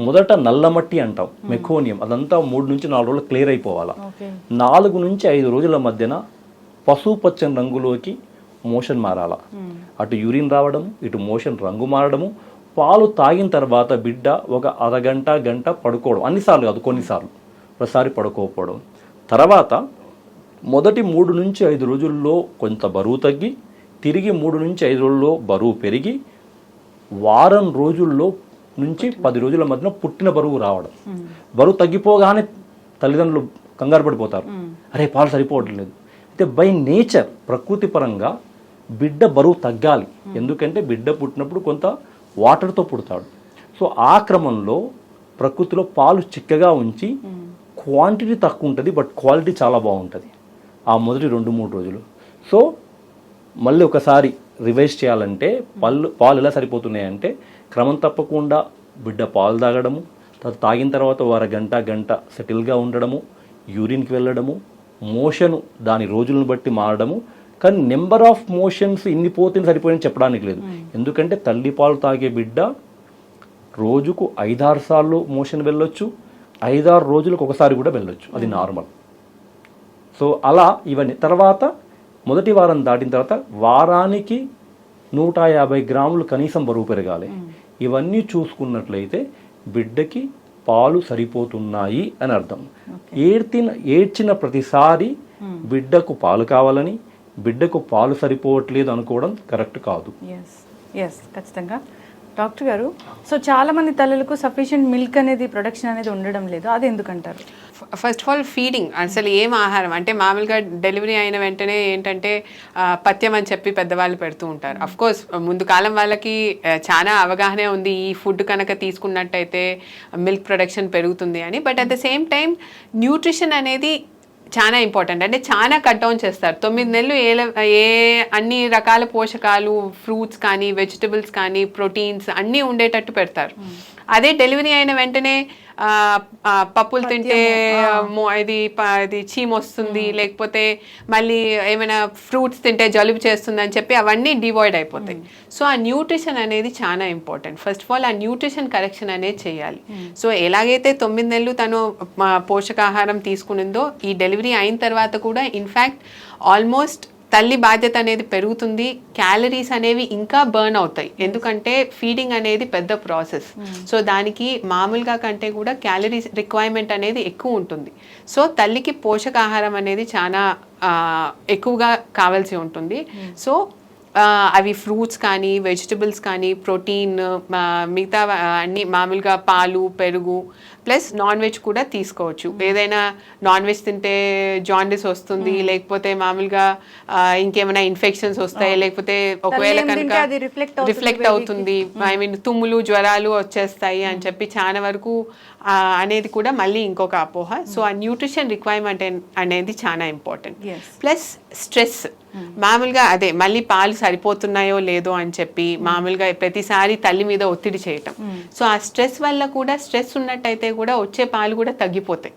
మొదట నల్లమట్టి అంటాం, మెకోనియం, అదంతా 3 నుంచి 4 రోజులు క్లియర్ అయిపోవాలా. 4 నుంచి 5 రోజుల మధ్యన పసుపు పచ్చని రంగులోకి మోషన్ మారాలా. అటు యూరిన్ రావడం, ఇటు మోషన్ రంగు మారడము. పాలు తాగిన తర్వాత బిడ్డ ఒక అరగంట గంట పడుకోవడం, అన్నిసార్లు కాదు కొన్నిసార్లు, ఒకసారి పడుకోకపోవడం. తర్వాత మొదటి 3 నుంచి 5 రోజుల్లో కొంత బరువు తగ్గి, తిరిగి 3 నుంచి 5 రోజుల్లో బరువు పెరిగి, వారం రోజుల్లో నుంచి 10 రోజుల మధ్యన పుట్టిన బరువు రావడం. బరువు తగ్గిపోగానే తల్లిదండ్రులు కంగారు పడిపోతారు, అరే పాలు సరిపోవట్లేదు. అయితే బై నేచర్, ప్రకృతి పరంగా బిడ్డ బరువు తగ్గాలి. ఎందుకంటే బిడ్డ పుట్టినప్పుడు కొంత వాటర్తో పుడతాడు. సో ఆ క్రమంలో ప్రకృతిలో పాలు చిక్కగా ఉంచి క్వాంటిటీ తక్కువ ఉంటుంది బట్ క్వాలిటీ చాలా బాగుంటుంది ఆ మొదటి 2-3 రోజులు. సో మళ్ళీ ఒకసారి రివైజ్ చేయాలంటే పాలు ఎలా సరిపోతున్నాయంటే క్రమం తప్పకుండా బిడ్డ పాలు తాగడము, తర్వాత తాగిన తర్వాత గంట సెటిల్గా ఉండడము, యూరిన్కి వెళ్ళడము, మోషను దాని రోజులను బట్టి మారడము. కానీ నెంబర్ ఆఫ్ మోషన్స్ ఇన్ని పోతే సరిపోయిందని చెప్పడానికి లేదు. ఎందుకంటే తల్లి పాలు తాగే బిడ్డ రోజుకు 5-6 సార్లు మోషన్ వెళ్ళొచ్చు, 5-6 రోజులకు ఒకసారి కూడా వెళ్ళొచ్చు, అది నార్మల్. సో అలా ఇవన్నీ తర్వాత మొదటి వారం దాటిన తర్వాత వారానికి 150 గ్రాములు కనీసం బరువు పెరగాలి. ఇవన్నీ చూసుకున్నట్లయితే బిడ్డకి పాలు సరిపోతున్నాయి అని అర్థం. ఏడ్చిన ప్రతిసారి బిడ్డకు పాలు కావాలని, బిడ్డకు పాలు సరిపోవట్లేదు అనుకోవడం కరెక్ట్ కాదు. ఎస్ ఖచ్చితంగా. డాక్టర్ గారు, సో చాలా మంది తల్లులకు సఫిషియెంట్ మిల్క్ అనేది ప్రొడక్షన్ అనేది ఉండడం లేదు, అది ఎందుకంటారు? ఫస్ట్ ఆఫ్ ఆల్ ఫీడింగ్, అసలు ఏం ఆహారం అంటే మామూలుగా డెలివరీ అయిన వెంటనే ఏంటంటే పథ్యం అని చెప్పి పెద్దవాళ్ళు పెడుతూ ఉంటారు. అఫ్ కోర్స్ ముందు కాలం వాళ్ళకి చాలా అవగాహన ఉంది ఈ ఫుడ్ కనుక తీసుకున్నట్టయితే మిల్క్ ప్రొడక్షన్ పెరుగుతుంది అని. But at the same time nutrition అనేది చాలా ఇంపార్టెంట్. అంటే చాలా కట్ డౌన్ చేస్తారు. 9 నెలలు అన్ని రకాల పోషకాలు, ఫ్రూట్స్ కానీ వెజిటబుల్స్ కానీ ప్రోటీన్స్ అన్నీ ఉండేటట్టు పెడతారు. అదే డెలివరీ అయిన వెంటనే పప్పులు తింటే ఇది చీమ వస్తుంది, లేకపోతే మళ్ళీ ఏమైనా ఫ్రూట్స్ తింటే జలుబు చేస్తుంది అని చెప్పి అవన్నీ డివాయిడ్ అయిపోతాయి. సో ఆ న్యూట్రిషన్ అనేది చాలా ఇంపార్టెంట్. ఫస్ట్ ఆఫ్ ఆల్ ఆ న్యూట్రిషన్ కరెక్షన్ అనేది చేయాలి. సో ఎలాగైతే 9 నెలలు తను పోషకాహారం తీసుకునిందో ఈ డెలివరీ అయిన తర్వాత కూడా ఇన్ఫ్యాక్ట్ ఆల్మోస్ట్ తల్లి బాధ్యత అనేది పెరుగుతుంది, క్యాలరీస్ అనేవి ఇంకా బర్న్ అవుతాయి. ఎందుకంటే ఫీడింగ్ అనేది పెద్ద ప్రాసెస్. సో దానికి మామూలుగా కంటే కూడా క్యాలరీస్ రిక్వైర్మెంట్ అనేది ఎక్కువ ఉంటుంది. సో తల్లికి పోషకాహారం అనేది చాలా ఎక్కువగా కావాల్సి ఉంటుంది. సో అవి ఫ్రూట్స్ కానీ వెజిటబుల్స్ కానీ ప్రోటీన్ మిగతా అన్ని మామూలుగా పాలు, పెరుగు ప్లస్ నాన్ వెజ్ కూడా తీసుకోవచ్చు. ఏదైనా నాన్ వెజ్ తింటే జాండిస్ వస్తుంది, లేకపోతే మామూలుగా ఇంకేమైనా ఇన్ఫెక్షన్స్ వస్తాయి, లేకపోతే ఒకవేళ కనుక రిఫ్లెక్ట్ అవుతుంది, ఐ మీన్ తుమ్ములు జ్వరాలు వచ్చేస్తాయి అని చెప్పి చాలా వరకు అనేది కూడా మళ్ళీ ఇంకొక అపోహ. సో ఆ న్యూట్రిషన్ రిక్వైర్మెంట్ అనేది చాలా ఇంపార్టెంట్. ప్లస్ స్ట్రెస్, మామూలుగా అదే మళ్ళీ పాలు సరిపోతున్నాయో లేదో అని చెప్పి మామూలుగా ప్రతిసారి తల్లి మీద ఒత్తిడి చేయటం. సో ఆ స్ట్రెస్ వల్ల కూడా, స్ట్రెస్ ఉన్నట్టయితే కూడా వచ్చే పాలు కూడా తగ్గిపోతాయి.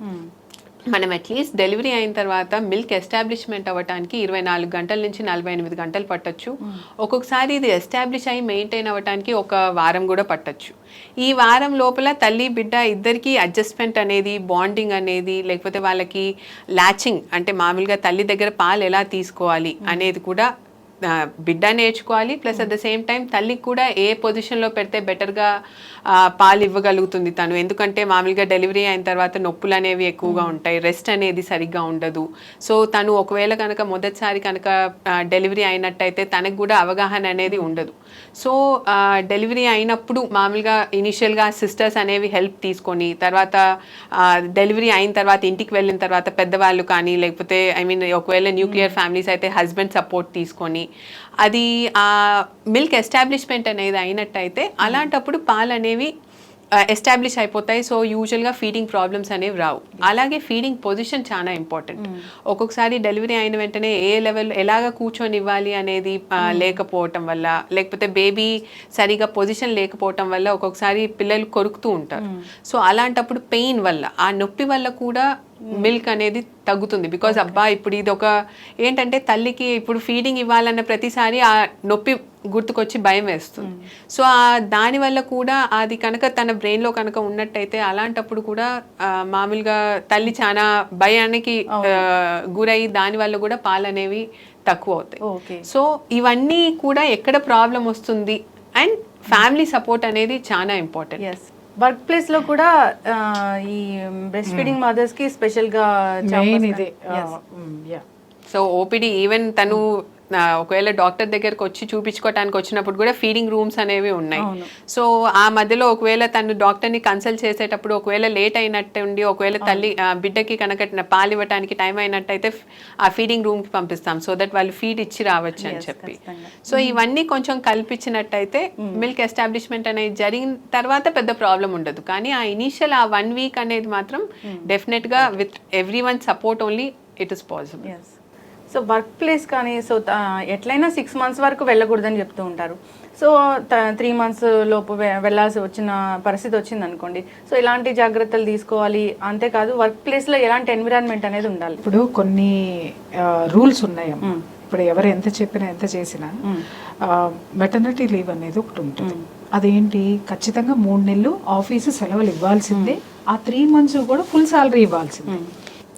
మనం అట్లీస్ట్ డెలివరీ అయిన తర్వాత మిల్క్ ఎస్టాబ్లిష్మెంట్ అవ్వడానికి 24 గంటల నుంచి 48 గంటలు పట్టొచ్చు. ఒక్కొక్కసారి ఇది ఎస్టాబ్లిష్ అయ్యి మెయింటైన్ అవ్వడానికి 1 వారం కూడా పట్టొచ్చు. ఈ వారం లోపల తల్లి బిడ్డ ఇద్దరికి అడ్జస్ట్మెంట్ అనేది, బాండింగ్ అనేది, లేకపోతే వాళ్ళకి లాచింగ్ అంటే మామూలుగా తల్లి దగ్గర పాలు ఎలా తీసుకోవాలి అనేది కూడా బిడ్డ నేర్చుకోవాలి. Plus at the same time తల్లికి కూడా ఏ పొజిషన్లో పెడితే బెటర్గా పాలు ఇవ్వగలుగుతుంది తను. ఎందుకంటే మామూలుగా డెలివరీ అయిన తర్వాత నొప్పులు అనేవి ఎక్కువగా ఉంటాయి, రెస్ట్ అనేది సరిగ్గా ఉండదు. సో తను ఒకవేళ కనుక మొదటిసారి కనుక డెలివరీ అయినట్టయితే తనకు కూడా అవగాహన అనేది ఉండదు. సో డెలివరీ అయినప్పుడు మామూలుగా ఇనిషియల్గా సిస్టర్స్ అనేవి హెల్ప్ తీసుకొని, తర్వాత డెలివరీ అయిన తర్వాత ఇంటికి వెళ్ళిన తర్వాత పెద్దవాళ్ళు కానీ, లేకపోతే ఐ మీన్ ఒకవేళ న్యూక్లియర్ ఫ్యామిలీస్ అయితే హస్బెండ్ సపోర్ట్ తీసుకొని అది ఆ మిల్క్ ఎస్టాబ్లిష్మెంట్ అనేది అయినట్టయితే అలాంటప్పుడు పాలు అనేవి ఎస్టాబ్లిష్ అయిపోతాయి. సో యూజువల్గా ఫీడింగ్ ప్రాబ్లమ్స్ అనేవి రావు. అలాగే ఫీడింగ్ పొజిషన్ చాలా ఇంపార్టెంట్. ఒక్కొక్కసారి డెలివరీ అయిన వెంటనే ఏ లెవెల్ ఎలాగ కూర్చొని ఇవ్వాలి అనేది లేకపోవటం వల్ల, లేకపోతే బేబీ సరిగా పొజిషన్ లేకపోవటం వల్ల ఒక్కొక్కసారి పిల్లలు కొరుకుతూ ఉంటారు. సో అలాంటప్పుడు పెయిన్ వల్ల, ఆ నొప్పి వల్ల కూడా మిల్క్ అనేది తగ్గుతుంది. బికాజ్ అబ్బా ఇప్పుడు ఇది ఒక ఏంటంటే తల్లికి ఇప్పుడు ఫీడింగ్ ఇవ్వాలన్న ప్రతిసారి ఆ నొప్పి గుర్తుకొచ్చి భయం వేస్తుంది. సో దానివల్ల కూడా అది కనుక తన బ్రెయిన్లో కనుక ఉన్నట్టయితే అలాంటప్పుడు కూడా మామూలుగా తల్లి చాలా భయానికి గురై దానివల్ల కూడా పాలు అనేవి తక్కువ అవుతాయి. సో ఇవన్నీ కూడా ఎక్కడ ప్రాబ్లం వస్తుంది అండ్ ఫ్యామిలీ సపోర్ట్ అనేది చాలా ఇంపార్టెంట్. వర్క్ ప్లేస్ లో కూడా ఈ బ్రెస్ట్ ఫీడింగ్ మదర్స్ కి స్పెషల్ గా సో ఓపీడీ ఈవెన్ తను ఒకవేళ డాక్టర్ దగ్గరకు వచ్చి చూపించుకోవడానికి వచ్చినప్పుడు కూడా ఫీడింగ్ రూమ్స్ అనేవి ఉన్నాయి. సో ఆ మధ్యలో ఒకవేళ తను డాక్టర్ని కన్సల్ట్ చేసేటప్పుడు ఒకవేళ లేట్ అయినట్టు ఉండి ఒకవేళ తల్లి బిడ్డకి కనుక పాలు ఇవ్వడానికి టైం అయినట్టయితే ఆ ఫీడింగ్ రూమ్కి పంపిస్తాం, సో దట్ వాళ్ళు ఫీడ్ ఇచ్చి రావచ్చు అని చెప్పి. సో ఇవన్నీ కొంచెం కల్పించినట్టయితే మిల్క్ ఎస్టాబ్లిష్మెంట్ అనేది జరిగిన తర్వాత పెద్ద ప్రాబ్లం ఉండదు. కానీ ఆ ఇనీషియల్ ఆ 1 వీక్ అనేది మాత్రం డెఫినెట్గా with every one support only it is possible. So work place కానీ సో ఎట్లయినా 6 months వరకు వెళ్ళకూడదని చెప్తూ ఉంటారు. సో 3 months లోపు వెళ్ళాల్సి వచ్చిన పరిస్థితి వచ్చింది అనుకోండి, సో ఇలాంటి జాగ్రత్తలు తీసుకోవాలి. అంతేకాదు వర్క్ ప్లేస్లో ఎలాంటి ఎన్విరాన్మెంట్ అనేది ఉండాలి. ఇప్పుడు కొన్ని రూల్స్ ఉన్నాయమ్మా. ఇప్పుడు ఎవరు ఎంత చెప్పినా ఎంత చేసినా మెటర్నిటీ లీవ్ అనేది ఒకటి ఉంటుంది. అదేంటి, ఖచ్చితంగా 3 నెలలు ఆఫీసు సెలవులు ఇవ్వాల్సిందే. ఆ 3 months కూడా ఫుల్ శాలరీ ఇవ్వాల్సిందే.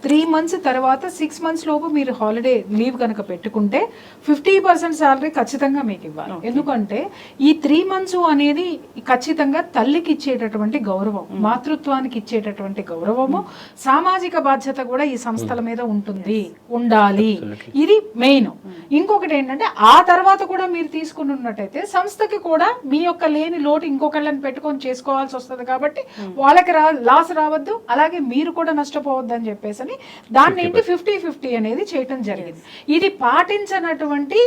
3 months తర్వాత 6 months లోపు మీరు హాలిడే లీవ్ కనుక పెట్టుకుంటే 50% శాలరీ ఖచ్చితంగా మీకు ఇవ్వాలి. ఎందుకంటే ఈ 3 months అనేది ఖచ్చితంగా తల్లికి ఇచ్చేటటువంటి గౌరవం, మాతృత్వానికి ఇచ్చేటటువంటి గౌరవము, సామాజిక బాధ్యత కూడా ఈ సంస్థల మీద ఉండాలి. ఇది మెయిన్. ఇంకొకటి ఏంటంటే ఆ తర్వాత కూడా మీరు తీసుకుని ఉన్నట్టయితే సంస్థకి కూడా మీ యొక్క లేని లోటు ఇంకొకళ్ళని పెట్టుకొని చేసుకోవాల్సి వస్తుంది. కాబట్టి వాళ్ళకి లాస్ రావద్దు, అలాగే మీరు కూడా నష్టపోవద్దు అని చెప్పేసి దాన్ని ఏంటి 50-50 అనేది చేయటం జరిగింది. ఇది పాటించినటువంటి,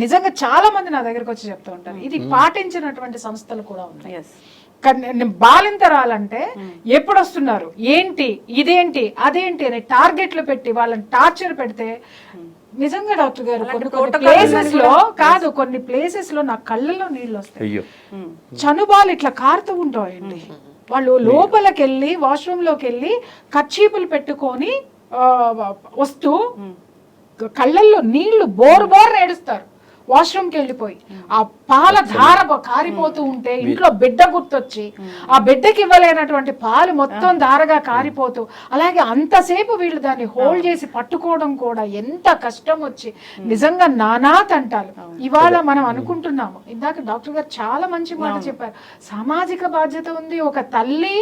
నిజంగా చాలా మంది నా దగ్గరకు వచ్చి చెప్తూ ఉంటారు, ఇది పాటించినటువంటి సంస్థలు కూడా ఉన్నాయి. బాలింతరాలంటే ఎప్పుడు వస్తున్నారు, ఏంటి, ఇదేంటి, అదేంటి అని టార్గెట్లు పెట్టి వాళ్ళని టార్చర్ పెడితే నిజంగా డాక్టర్ గారు కొన్ని ప్లేసెస్ లో కాదు, కొన్ని ప్లేసెస్ లో నా కళ్ళల్లో నీళ్ళు వస్తాయి, చనుబాలు ఇట్లా కారుతూ ఉంటాయండి. వాళ్ళు లోపలికి వెళ్ళి వాష్రూమ్ లోకి వెళ్ళి కర్చీపులు పెట్టుకొని వస్తూ కళ్ళల్లో నీళ్లు బోర్ ఏడుస్తారు. వాష్రూమ్కి వెళ్ళిపోయి ఆ పాల ధార కారిపోతూ ఉంటే ఇంట్లో బిడ్డ గుర్తొచ్చి ఆ బిడ్డకి ఇవ్వలేనటువంటి పాలు మొత్తం ధారగా కారిపోతూ, అలాగే అంతసేపు వీళ్ళు దాన్ని హోల్డ్ చేసి పట్టుకోవడం కూడా ఎంత కష్టం వచ్చి నిజంగా నానా తంటాలు. ఇవాళ మనం అనుకుంటున్నాము, ఇందాక డాక్టర్ గారు చాలా మంచి మాట చెప్పారు, సామాజిక బాధ్యత ఉంది. ఒక తల్లి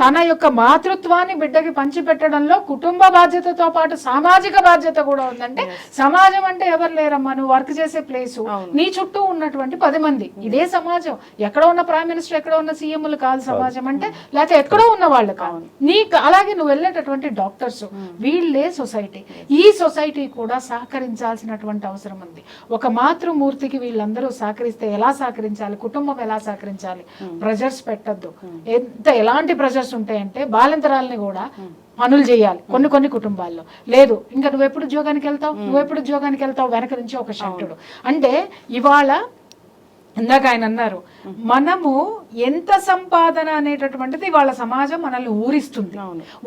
తన యొక్క మాతృత్వాన్ని బిడ్డకి పంచిపెట్టడంలో కుటుంబ బాధ్యతతో పాటు సామాజిక బాధ్యత కూడా ఉందంటే, సమాజం అంటే ఎవరు లేరమ్మా, నువ్వు వర్క్ చేసే ప్లేస్, నీ చుట్టూ ఉన్నటువంటి 10 మంది, ఇదే సమాజం. ఎక్కడ ఉన్న ప్రైమ్ మినిస్టర్, ఎక్కడ ఉన్న సీఎంలు కాదు సమాజం అంటే, లేకపోతే ఎక్కడో ఉన్న వాళ్ళు కాదు. అలాగే నువ్వు వెళ్ళేటటువంటి డాక్టర్స్, వీళ్ళే సొసైటీ. ఈ సొసైటీ కూడా సహకరించాల్సినటువంటి అవసరం ఉంది. ఒక మాతృమూర్తికి వీళ్ళందరూ సహకరిస్తే ఎలా సహకరించాలి, కుటుంబం ఎలా సహకరించాలి, ప్రెజర్స్ పెట్టద్దు. ఎలాంటి ప్రెజర్స్ ఉంటాయంటే, బాలింతరాలని కూడా పనులు చేయాలి కొన్ని కుటుంబాల్లో. లేదు, ఇంకా నువ్వెప్పుడు ఉద్యోగానికి వెళ్తావు వెనక నుంచి ఒక శక్తుడు. అంటే ఇవాళ ఇందాక ఆయన అన్నారు, మనము ఎంత సంపాదన అనేటటువంటిది వాళ్ళ సమాజం మనల్ని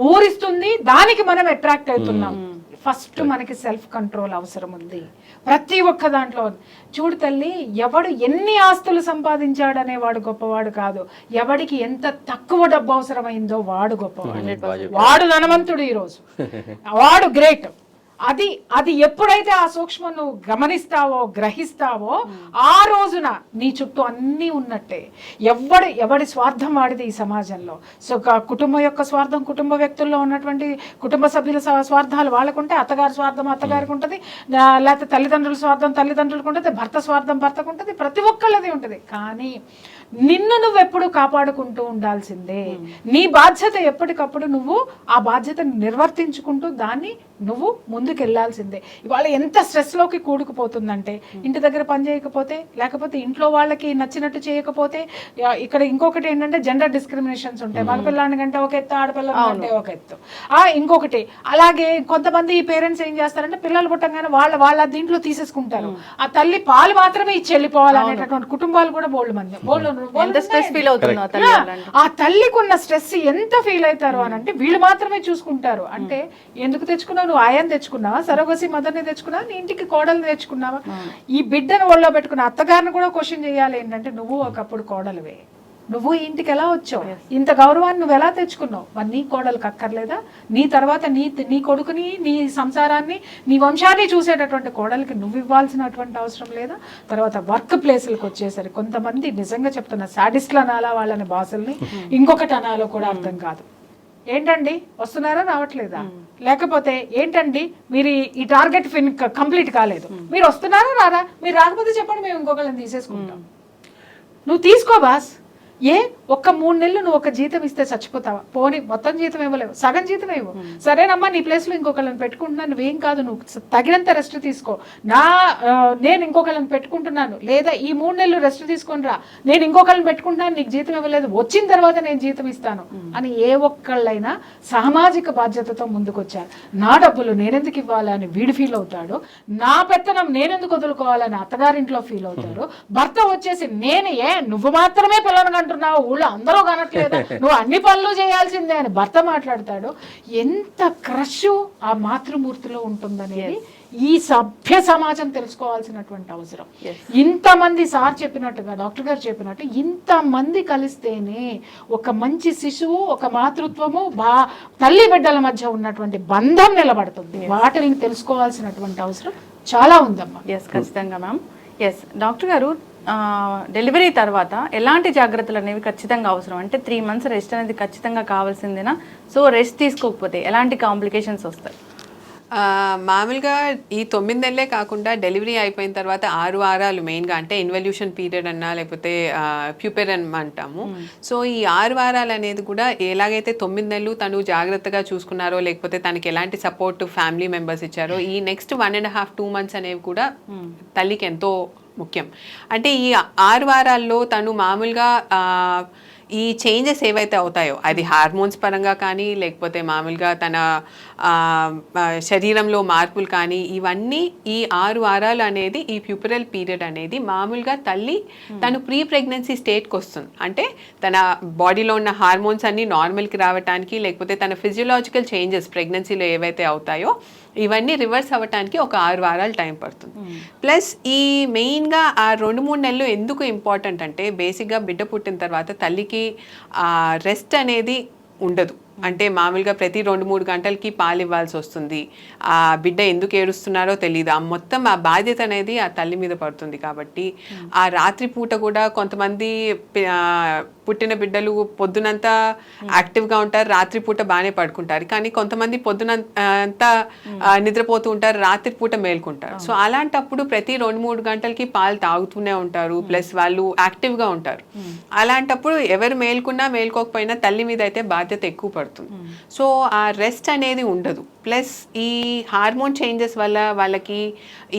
ఊరిస్తుంది, దానికి మనం అట్రాక్ట్ అవుతున్నాం. ఫస్ట్ మనకి సెల్ఫ్ కంట్రోల్ అవసరం ఉంది ప్రతి ఒక్క దాంట్లో. చూడు తల్లి, ఎవడు ఎన్ని ఆస్తులు సంపాదించాడనే వాడు గొప్పవాడు కాదు, ఎవడికి ఎంత తక్కువ డబ్బు అవసరమైందో వాడు గొప్పవాడు, వాడు ధనవంతుడు ఈరోజు, వాడు గ్రేట్. అది ఎప్పుడైతే ఆ సూక్ష్మం నువ్వు గమనిస్తావో, గ్రహిస్తావో, ఆ రోజున నీ చుట్టూ అన్నీ ఉన్నట్టే. ఎవడి స్వార్థం వాడిది ఈ సమాజంలో. సో కుటుంబం యొక్క స్వార్థం, కుటుంబ వ్యక్తుల్లో ఉన్నటువంటి కుటుంబ సభ్యుల స్వార్థాలు వాళ్ళకుంటే, అత్తగారి స్వార్థం అత్తగారికి ఉంటుంది, లేకపోతే తల్లిదండ్రుల స్వార్థం తల్లిదండ్రులకు ఉంటుంది, భర్త స్వార్థం భర్తకు ఉంటుంది, ప్రతి ఒక్కళ్ళది ఉంటుంది. కానీ నిన్ను నువ్వెప్పుడు కాపాడుకుంటూ ఉండాల్సిందే. నీ బాధ్యత ఎప్పటికప్పుడు నువ్వు ఆ బాధ్యతను నిర్వర్తించుకుంటూ దాన్ని నువ్వు ముందుకెళ్లాల్సిందే. ఇవాళ ఎంత స్ట్రెస్లోకి కూడుకుపోతుందంటే, ఇంటి దగ్గర పని చేయకపోతే, లేకపోతే ఇంట్లో వాళ్ళకి నచ్చినట్టు చేయకపోతే, ఇక్కడ ఇంకొకటి ఏంటంటే జెండర్ డిస్క్రిమినేషన్స్ ఉంటాయి. మగపిల్లాని కంటే ఒక ఎత్తు, ఆడపిల్లల కంటే ఒక ఎత్తు. ఇంకొకటి అలాగే కొంతమంది పేరెంట్స్ ఏం చేస్తారంటే, పిల్లలు పుట్టంగానే వాళ్ళ దీంట్లో తీసేసుకుంటారు. ఆ తల్లి పాలు మాత్రమే ఇచ్చి వెళ్ళిపోవాలనేటటువంటి కుటుంబాలు కూడా బోల్డ్ మంది. ఆ తల్లికి ఉన్న స్ట్రెస్ ఎంత ఫీల్ అవుతారు అని అంటే, వీళ్ళు మాత్రమే చూసుకుంటారు. అంటే ఎందుకు తెచ్చుకున్నావు నువ్వు? ఆయాన్ని తెచ్చుకున్నావా, సరోగసి మదర్ని తెచ్చుకున్నావా, నీ ఇంటికి కోడల్ని తెచ్చుకున్నావా? ఈ బిడ్డను ఒళ్ళో పెట్టుకున్న అత్తగారిని కూడా క్వశ్చన్ చేయాలి. ఏంటంటే, నువ్వు ఒకప్పుడు కోడలువే, నువ్వు ఇంటికి ఎలా వచ్చావు, ఇంత గౌరవాన్ని నువ్వు ఎలా తెచ్చుకున్నావు? మరి నీ కోడలకు అక్కర్లేదా? నీ తర్వాత నీ కొడుకుని, నీ సంసారాన్ని, నీ వంశాన్ని చూసేటటువంటి కోడలికి నువ్వు ఇవ్వాల్సినటువంటి అవసరం లేదా? తర్వాత వర్క్ ప్లేసులకు వచ్చేసరికి కొంతమంది నిజంగా చెప్తున్నా, సాడిస్ట్లు అనాలా వాళ్ళని, బాసుల్ని, ఇంకొకటి అనాలో కూడా అర్థం కాదు. ఏంటండి వస్తున్నారా, రావట్లేదా? లేకపోతే ఏంటండి మీరు ఈ టార్గెట్ కంప్లీట్ కాలేదు, మీరు వస్తున్నారా రారా? మీరు రాకపోతే చెప్పండి, మేము ఇంకొకళ్ళని తీసేసుకుంటాం. నువ్వు తీసుకో బాస్. ఒక్క 3 నెలలు నువ్వు ఒక జీతం ఇస్తే చచ్చిపోతావా? పోనీ మొత్తం జీతం ఇవ్వలేవు, సగం జీతం ఇవ్వు. సరేనమ్మా, నీ ప్లేస్లో ఇంకొకళ్ళని పెట్టుకుంటున్నాను, నువ్వేం కాదు, నువ్వు తగినంత రెస్ట్ తీసుకో, నేను ఇంకొకళ్ళని పెట్టుకుంటున్నాను, లేదా ఈ 3 నెలలు రెస్ట్ తీసుకొని రా, నేను ఇంకొకళ్ళని పెట్టుకుంటున్నాను, నీకు జీతం ఇవ్వలేదు, వచ్చిన తర్వాత నేను జీతం ఇస్తాను అని ఏ ఒక్కళ్ళైనా సామాజిక బాధ్యతతో ముందుకొచ్చారు. నా డబ్బులు నేనెందుకు ఇవ్వాలని వీడు ఫీల్ అవుతాడు, నా పెత్తనం నేనెందుకు వదులుకోవాలని అత్తగారింట్లో ఫీల్ అవుతాడు. భర్త వచ్చేసి నువ్వు మాత్రమే పిల్లలు అంటున్నావు, ఊళ్ళో అందరూ కనట్లేదు, నువ్వు అన్ని పనులు చేయాల్సిందే అని భర్త మాట్లాడతాడు. ఎంత క్రష్ ఆ మాతృమూర్తిలో ఉంటుందనేది ఈ సభ్య సమాజం తెలుసుకోవాల్సినటువంటి అవసరం. ఇంతమంది సార్ చెప్పినట్టుగా, డాక్టర్ గారు చెప్పినట్టు, ఇంతమంది కలిస్తేనే ఒక మంచి శిశువు, ఒక మాతృత్వము, తల్లి బిడ్డల మధ్య ఉన్నటువంటి బంధం నిలబడుతుంది. వాటిని తెలుసుకోవాల్సినటువంటి అవసరం చాలా ఉందమ్మా. ఎస్, ఖచ్చితంగా మ్యామ్. ఎస్ డాక్టర్ గారు, డెలివరీ తర్వాత ఎలాంటి జాగ్రత్తలు అనేవి ఖచ్చితంగా అవసరం? అంటే 3 months రెస్ట్ అనేది ఖచ్చితంగా కావాల్సిందేనా? సో రెస్ట్ తీసుకోకపోతే ఎలాంటి కాంప్లికేషన్స్ వస్తాయి? మామూలుగా ఈ 9 నెలలే కాకుండా డెలివరీ అయిపోయిన తర్వాత 6 వారాలు మెయిన్గా, అంటే ఇన్వల్యూషన్ పీరియడ్ అన్నా లేకపోతే ప్యూపెరన్ అంటాము. సో ఈ 6 వారాలు అనేది కూడా ఎలాగైతే 9 నెలలు తను జాగ్రత్తగా చూసుకున్నారో, లేకపోతే తనకి ఎలాంటి సపోర్ట్ ఫ్యామిలీ మెంబర్స్ ఇచ్చారో, ఈ నెక్స్ట్ 1.5-2 months అనేవి కూడా తల్లికి ఎంతో ముఖ్యం. అంటే ఈ 6 వారాల్లో తను మామూలుగా ఈ చేంజెస్ ఏవైతే అవుతాయో, అది హార్మోన్స్ పరంగా కానీ, లేకపోతే మామూలుగా తన శరీరంలో మార్పులు కానీ, ఇవన్నీ ఈ 6 వారాలు అనేది, ఈ ప్యూపరల్ పీరియడ్ అనేది మామూలుగా తల్లి తను ప్రీ ప్రెగ్నెన్సీ స్టేట్కి వస్తుంది. అంటే తన బాడీలో ఉన్న హార్మోన్స్ అన్నీ నార్మల్కి రావడానికి, లేకపోతే తన ఫిజియోలాజికల్ చేంజెస్ ప్రెగ్నెన్సీలో ఏవైతే అవుతాయో ఇవన్నీ రివర్స్ అవ్వటానికి ఒక 6 వారాలు టైం పడుతుంది. ప్లస్ ఈ మెయిన్గా ఆ 2-3 నెలలు ఎందుకు ఇంపార్టెంట్ అంటే, బేసిక్గా బిడ్డ పుట్టిన తర్వాత తల్లికి రెస్ట్ అనేది ఉండదు. అంటే మామూలుగా ప్రతి 2-3 గంటలకి పాలు ఇవ్వాల్సి వస్తుంది. ఆ బిడ్డ ఎందుకు ఏడుస్తున్నారో తెలియదు. మొత్తం ఆ బాధ్యత అనేది ఆ తల్లి మీద పడుతుంది. కాబట్టి ఆ రాత్రి పూట కూడా కొంతమంది పుట్టిన బిడ్డలు పొద్దునంతా యాక్టివ్గా ఉంటారు, రాత్రిపూట బాగానే పడుకుంటారు. కానీ కొంతమంది పొద్దునంతా నిద్రపోతూ ఉంటారు, రాత్రిపూట మేల్కుంటారు. సో అలాంటప్పుడు ప్రతి 2-3 గంటలకి పాలు తాగుతూనే ఉంటారు, ప్లస్ వాళ్ళు యాక్టివ్గా ఉంటారు. అలాంటప్పుడు ఎవరు మేల్కున్నా మేల్కోకపోయినా తల్లి మీద అయితే బాధ్యత ఎక్కువ పడుతుంది. సో ఆ రెస్ట్ అనేది ఉండదు. ప్లస్ ఈ హార్మోన్ చేంజెస్ వల్ల వాళ్ళకి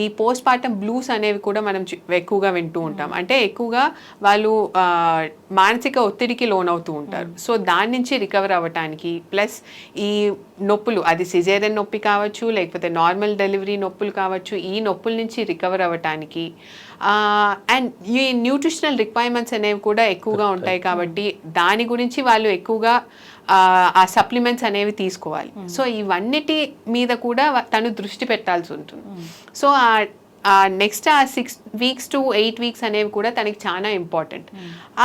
ఈ పోస్ట్ పార్టమ్ బ్లూస్ అనేవి కూడా మనం ఎక్కువగా వింటూ ఉంటాం. అంటే ఎక్కువగా వాళ్ళు మానసిక ఒత్తిడికి లోనవుతూ ఉంటారు. సో దాని నుంచి రికవర్ అవ్వటానికి, ప్లస్ ఈ నొప్పులు, అది సిజేరియన్ నొప్పి కావచ్చు, లేకపోతే నార్మల్ డెలివరీ నొప్పులు కావచ్చు, ఈ నొప్పుల నుంచి రికవర్ అవ్వటానికి అండ్ ఈ న్యూట్రిషనల్ రిక్వైర్మెంట్స్ అనేవి కూడా ఎక్కువగా ఉంటాయి. కాబట్టి దాని గురించి వాళ్ళు ఎక్కువగా ఆ సప్లిమెంట్స్ అనేవి తీసుకోవాలి. సో ఇవన్నిటి మీద కూడా తను దృష్టి పెట్టాల్సి ఉంటుంది. సో నెక్స్ట్ ఆ 6 weeks to 8 weeks అనేవి కూడా తనకి చాలా ఇంపార్టెంట్.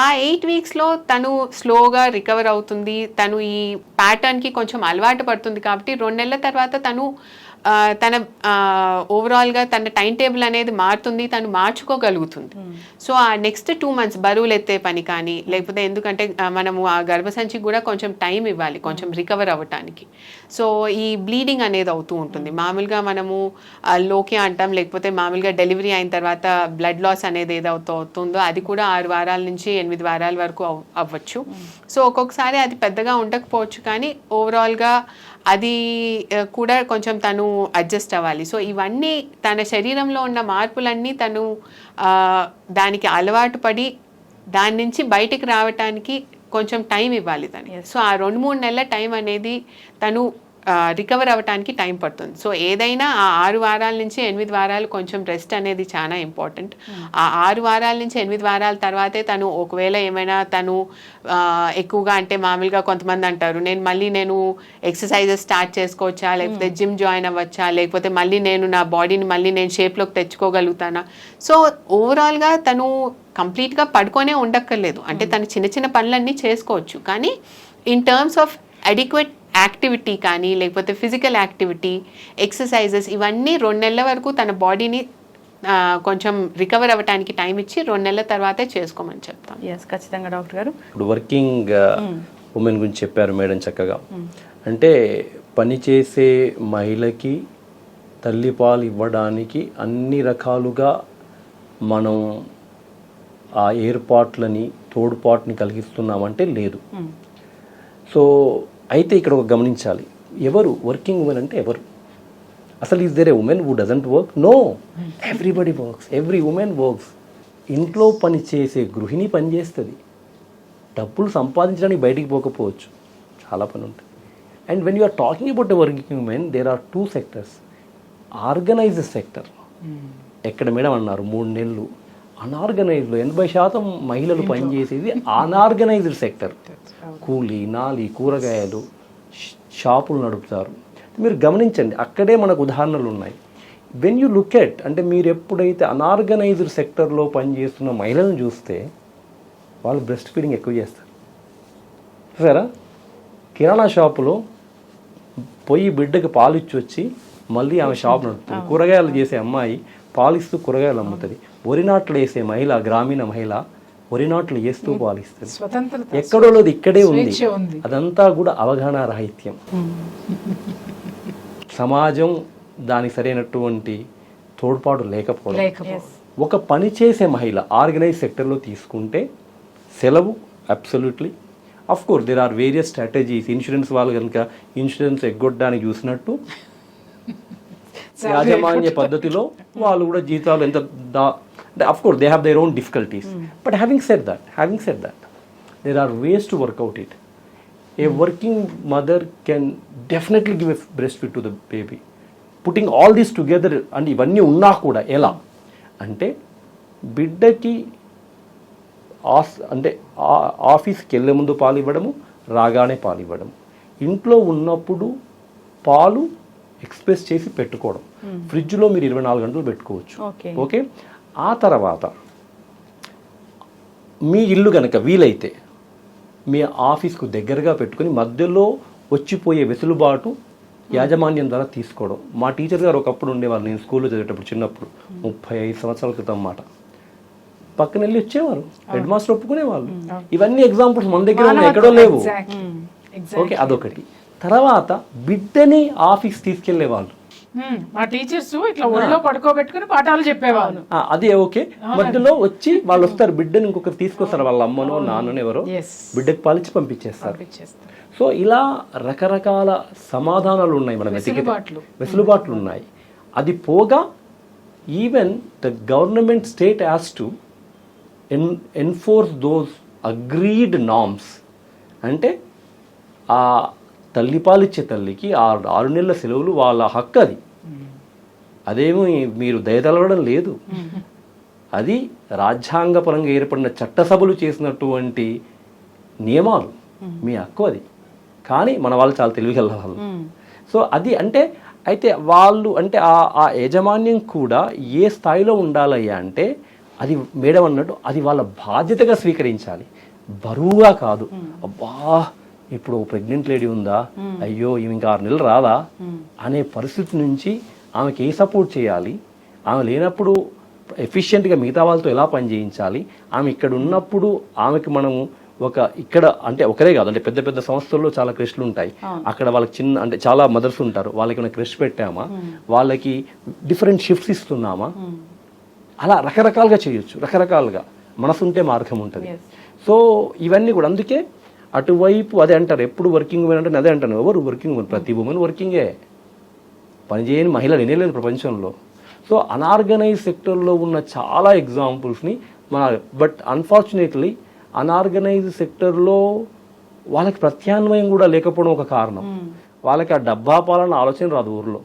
ఆ 8 weeksలో తను స్లోగా రికవర్ అవుతుంది, తను ఈ ప్యాటర్న్కి కొంచెం అలవాటు పడుతుంది. కాబట్టి 2 నెలల తర్వాత తను తన ఓవరాల్గా తన టైం టేబుల్ అనేది మారుతుంది, తను మార్చుకోగలుగుతుంది. సో ఆ నెక్స్ట్ 2 months బరువులు ఎత్తే పని కానీ, లేకపోతే ఎందుకంటే మనము ఆ గర్భసంచికి కూడా కొంచెం టైం ఇవ్వాలి కొంచెం రికవర్ అవ్వటానికి. సో ఈ బ్లీడింగ్ అనేది అవుతూ ఉంటుంది. మామూలుగా మనము లోకియా అంటాం, లేకపోతే మామూలుగా డెలివరీ అయిన తర్వాత బ్లడ్ లాస్ అనేది ఏదవుతుందో అది కూడా 6 వారాల నుంచి 8 వారాల వరకు అవ్వచ్చు. సో ఒక్కొక్కసారి అది పెద్దగా ఉండకపోవచ్చు, కానీ ఓవరాల్గా అది కూడా కొంచెం తను అడ్జస్ట్ అవ్వాలి. సో ఇవన్నీ తన శరీరంలో ఉన్న మార్పులన్నీ తను దానికి అలవాటు పడి దాని నుంచి బయటికి రావటానికి కొంచెం టైం ఇవ్వాలి తను. సో ఆ 2-3 నెలల టైం అనేది తను రికవర్ అవ్వటానికి టైం పడుతుంది. సో ఏదైనా ఆ 6 వారాల నుంచి 8 వారాలు కొంచెం రెస్ట్ అనేది చాలా ఇంపార్టెంట్. ఆ 6 వారాల నుంచి 8 వారాల తర్వాతే తను ఒకవేళ ఏమైనా తను ఎక్కువగా, అంటే మామూలుగా కొంతమంది అంటారు నేను ఎక్సర్సైజెస్ స్టార్ట్ చేసుకోవచ్చా, లేకపోతే జిమ్ జాయిన్ అవ్వచ్చా, లేకపోతే మళ్ళీ నేను నా బాడీని మళ్ళీ నేను షేప్లోకి తెచ్చుకోగలుగుతానా. సో ఓవరాల్గా తను కంప్లీట్గా పడుకొనే ఉండక్కర్లేదు. అంటే తను చిన్న చిన్న పనులన్నీ చేసుకోవచ్చు, కానీ in terms of adequate activity కానీ, లేకపోతే ఫిజికల్ యాక్టివిటీ, ఎక్సర్సైజెస్, ఇవన్నీ 2 నెలల వరకు తన బాడీని కొంచెం రికవర్ అవ్వడానికి టైం ఇచ్చి 2 నెలల తర్వాతే చేసుకోమని చెప్తాం. ఎస్, ఖచ్చితంగా డాక్టర్ గారు. ఇప్పుడు వర్కింగ్ ఉమెన్ గురించి చెప్పారు మేడం చక్కగా. అంటే పనిచేసే మహిళకి తల్లిపాలు ఇవ్వడానికి అన్ని రకాలుగా మనం ఆ ఏర్పాట్లని తోడ్పాటుని కలిగిస్తున్నామంటే లేదు. సో అయితే ఇక్కడ ఒక గమనించాలి, ఎవరు వర్కింగ్ ఉమెన్ అంటే ఎవరు? అసలు is there a women who doesn't work? No, everybody works, every women works. ఇంట్లో పని చేసే గృహిణి పని చేస్తుంది, డబ్బులు సంపాదించడానికి బయటికి పోకపోవచ్చు, చాలా పని ఉంటుంది. And when you are talking about a working women, there are 2 sectors. Organised sector, ఎక్కడ మేడం అన్నారు 3 నెలలు, అనార్గనైజ్డ్లో 80% మహిళలు పనిచేసేది అనార్గనైజ్డ్ సెక్టర్. కూలీ, నాలి, కూరగాయలు, షాపులు నడుపుతారు. మీరు గమనించండి, అక్కడే మనకు ఉదాహరణలు ఉన్నాయి. వెన్ యూ లుక్ ఎట్, అంటే మీరు ఎప్పుడైతే అనార్గనైజ్డ్ సెక్టర్లో పనిచేస్తున్న మహిళలను చూస్తే వాళ్ళు బ్రెస్ట్ ఫీడింగ్ ఎక్కువ చేస్తారు. చూసారా, కిరాణా షాపులో పోయి బిడ్డకి పాలు ఇచ్చి వచ్చి మళ్ళీ ఆమె షాప్ నడుపుతుంది. కూరగాయలు చేసే అమ్మాయి పాలిస్తూ కూరగాయలు అమ్ముతుంది. వరి నాట్లు వేసే మహిళ, గ్రామీణ మహిళ వరి నాట్లు వేస్తూ పాలిస్తుంది. ఎక్కడో లేదు, ఇక్కడే ఉంది. అదంతా కూడా అవగాహన రాహిత్యం. సమాజం దానికి సరైనటువంటి తోడ్పాటు లేకపోవడం. ఒక పని చేసే మహిళ ఆర్గనైజ్ సెక్టర్లో తీసుకుంటే సెలవు absolutely. Of course there are various strategies. Insurance వాళ్ళు కనుక ఇన్సూరెన్స్ ఎగ్గొట్టడానికి చూసినట్టు యాజమాన్య పద్ధతిలో వాళ్ళు కూడా జీతాలు ఎంత అంటే of course they have their own difficulties. But having said that there are ways to work out it. A working mother can definitely give a breast feed to the baby. Putting all these together, అంటే ఇవన్నీ ఉన్నా కూడా ఎలా అంటే బిడ్డకి అంటే ఆఫీస్కి వెళ్ళే ముందు పాలు ఇవ్వడము, రాగానే పాలు ఇవ్వడము, ఇంట్లో ఉన్నప్పుడు పాలు ఎక్స్ప్రెస్ చేసి పెట్టుకోవడం. ఫ్రిడ్జ్లో మీరు 24 గంటలు పెట్టుకోవచ్చు. ఓకే, ఆ తర్వాత మీ ఇల్లు కనుక వీలైతే మీ ఆఫీస్కు దగ్గరగా పెట్టుకుని మధ్యలో వచ్చిపోయే వెసులుబాటు యాజమాన్యం ద్వారా తీసుకోవడం. మా టీచర్ గారు ఒకప్పుడు ఉండేవారు, నేను స్కూల్లో చదివేటప్పుడు చిన్నప్పుడు 35 సంవత్సరాల క్రితం మాట. పక్కన వెళ్ళి వచ్చేవారు, హెడ్ మాస్టర్ ఒప్పుకునేవాళ్ళు. ఇవన్నీ ఎగ్జాంపుల్స్ మన దగ్గర ఉన్నాయి, ఎక్కడో లేవు. ఓకే, అదొకటి. తర్వాత బిడ్డని ఆఫీస్ తీసుకెళ్లేవాళ్ళు. మా టీచర్స్ ఇట్లా ఒళ్ళో పడుకోబెట్టుకుని పాఠాలు చెప్పేవాళ్ళు. అది ఓకే, మధ్యలో వచ్చి వాళ్ళు వస్తారు, బిడ్డని ఇంకొకరు తీసుకొస్తారు, వాళ్ళ అమ్మనో నాన్ననో ఎవరో బిడ్డకి పాలిచ్చి పంపించేస్తారు. సో ఇలా రకరకాల సమాధానాలు ఉన్నాయి, మన వెసులుబాట్లు ఉన్నాయి. అది పోగా even the government state has to enforce those agreed norms. అంటే ఆ తల్లిపాలిచ్చే తల్లికి 6 నెలల సెలవులు వాళ్ళ హక్కు. అదేమీ మీరు దయతలవడం లేదు, అది రాజ్యాంగపరంగా ఏర్పడిన చట్టసభలు చేసినటువంటి నియమాలు, మీ హక్కు అది. కానీ మన వాళ్ళు చాలా తెలివిగల వాళ్ళు. సో అది అంటే అయితే వాళ్ళు అంటే ఆ యాజమాన్యం కూడా ఏ స్థాయిలో ఉండాలయ్యా అంటే, అది మేడం అన్నట్టు అది వాళ్ళ బాధ్యతగా స్వీకరించాలి, బరువుగా కాదు. అబ్బా ఇప్పుడు ప్రెగ్నెంట్ లేడీ ఉందా, అయ్యో ఈమె ఇంకా 6 నెలలు రాదా అనే పరిస్థితి నుంచి ఆమెకి ఏ సపోర్ట్ చేయాలి, ఆమె లేనప్పుడు ఎఫిషియెంట్గా మిగతా వాళ్ళతో ఎలా పని చేయించాలి, ఆమె ఇక్కడ ఉన్నప్పుడు ఆమెకి మనము ఇక్కడ అంటే ఒకరే కాదు, అంటే పెద్ద పెద్ద సంస్థల్లో చాలా క్రెష్లు ఉంటాయి, అక్కడ వాళ్ళకి చిన్న అంటే చాలా మదర్స్ ఉంటారు, వాళ్ళకి ఏమైనా క్రెష్ పెట్టామా, వాళ్ళకి డిఫరెంట్ షిఫ్ట్స్ ఇస్తున్నామా, అలా రకరకాలుగా చేయొచ్చు. రకరకాలుగా మనసుంటే మార్గం ఉంటుంది. సో ఇవన్నీ కూడా అందుకే అటువైపు అదే అంటారు, ఎప్పుడు వర్కింగ్ ఉమెన్ అంటే అదే అంటాను. ఎవరు వర్కింగ్ ఉమెన్? ప్రతి ఉమెన్ వర్కింగే, పనిచేయని మహిళలు వినేలేదు ప్రపంచంలో. సో అనార్గనైజ్ సెక్టర్లో ఉన్న చాలా ఎగ్జాంపుల్స్ని బట్ అన్ఫార్చునేట్లీ అనార్గనైజ్ సెక్టర్లో వాళ్ళకి ప్రత్యామ్నాయం కూడా లేకపోవడం ఒక కారణం. వాళ్ళకి ఆ డబ్బా పాలన ఆలోచన రాదు ఊర్లో.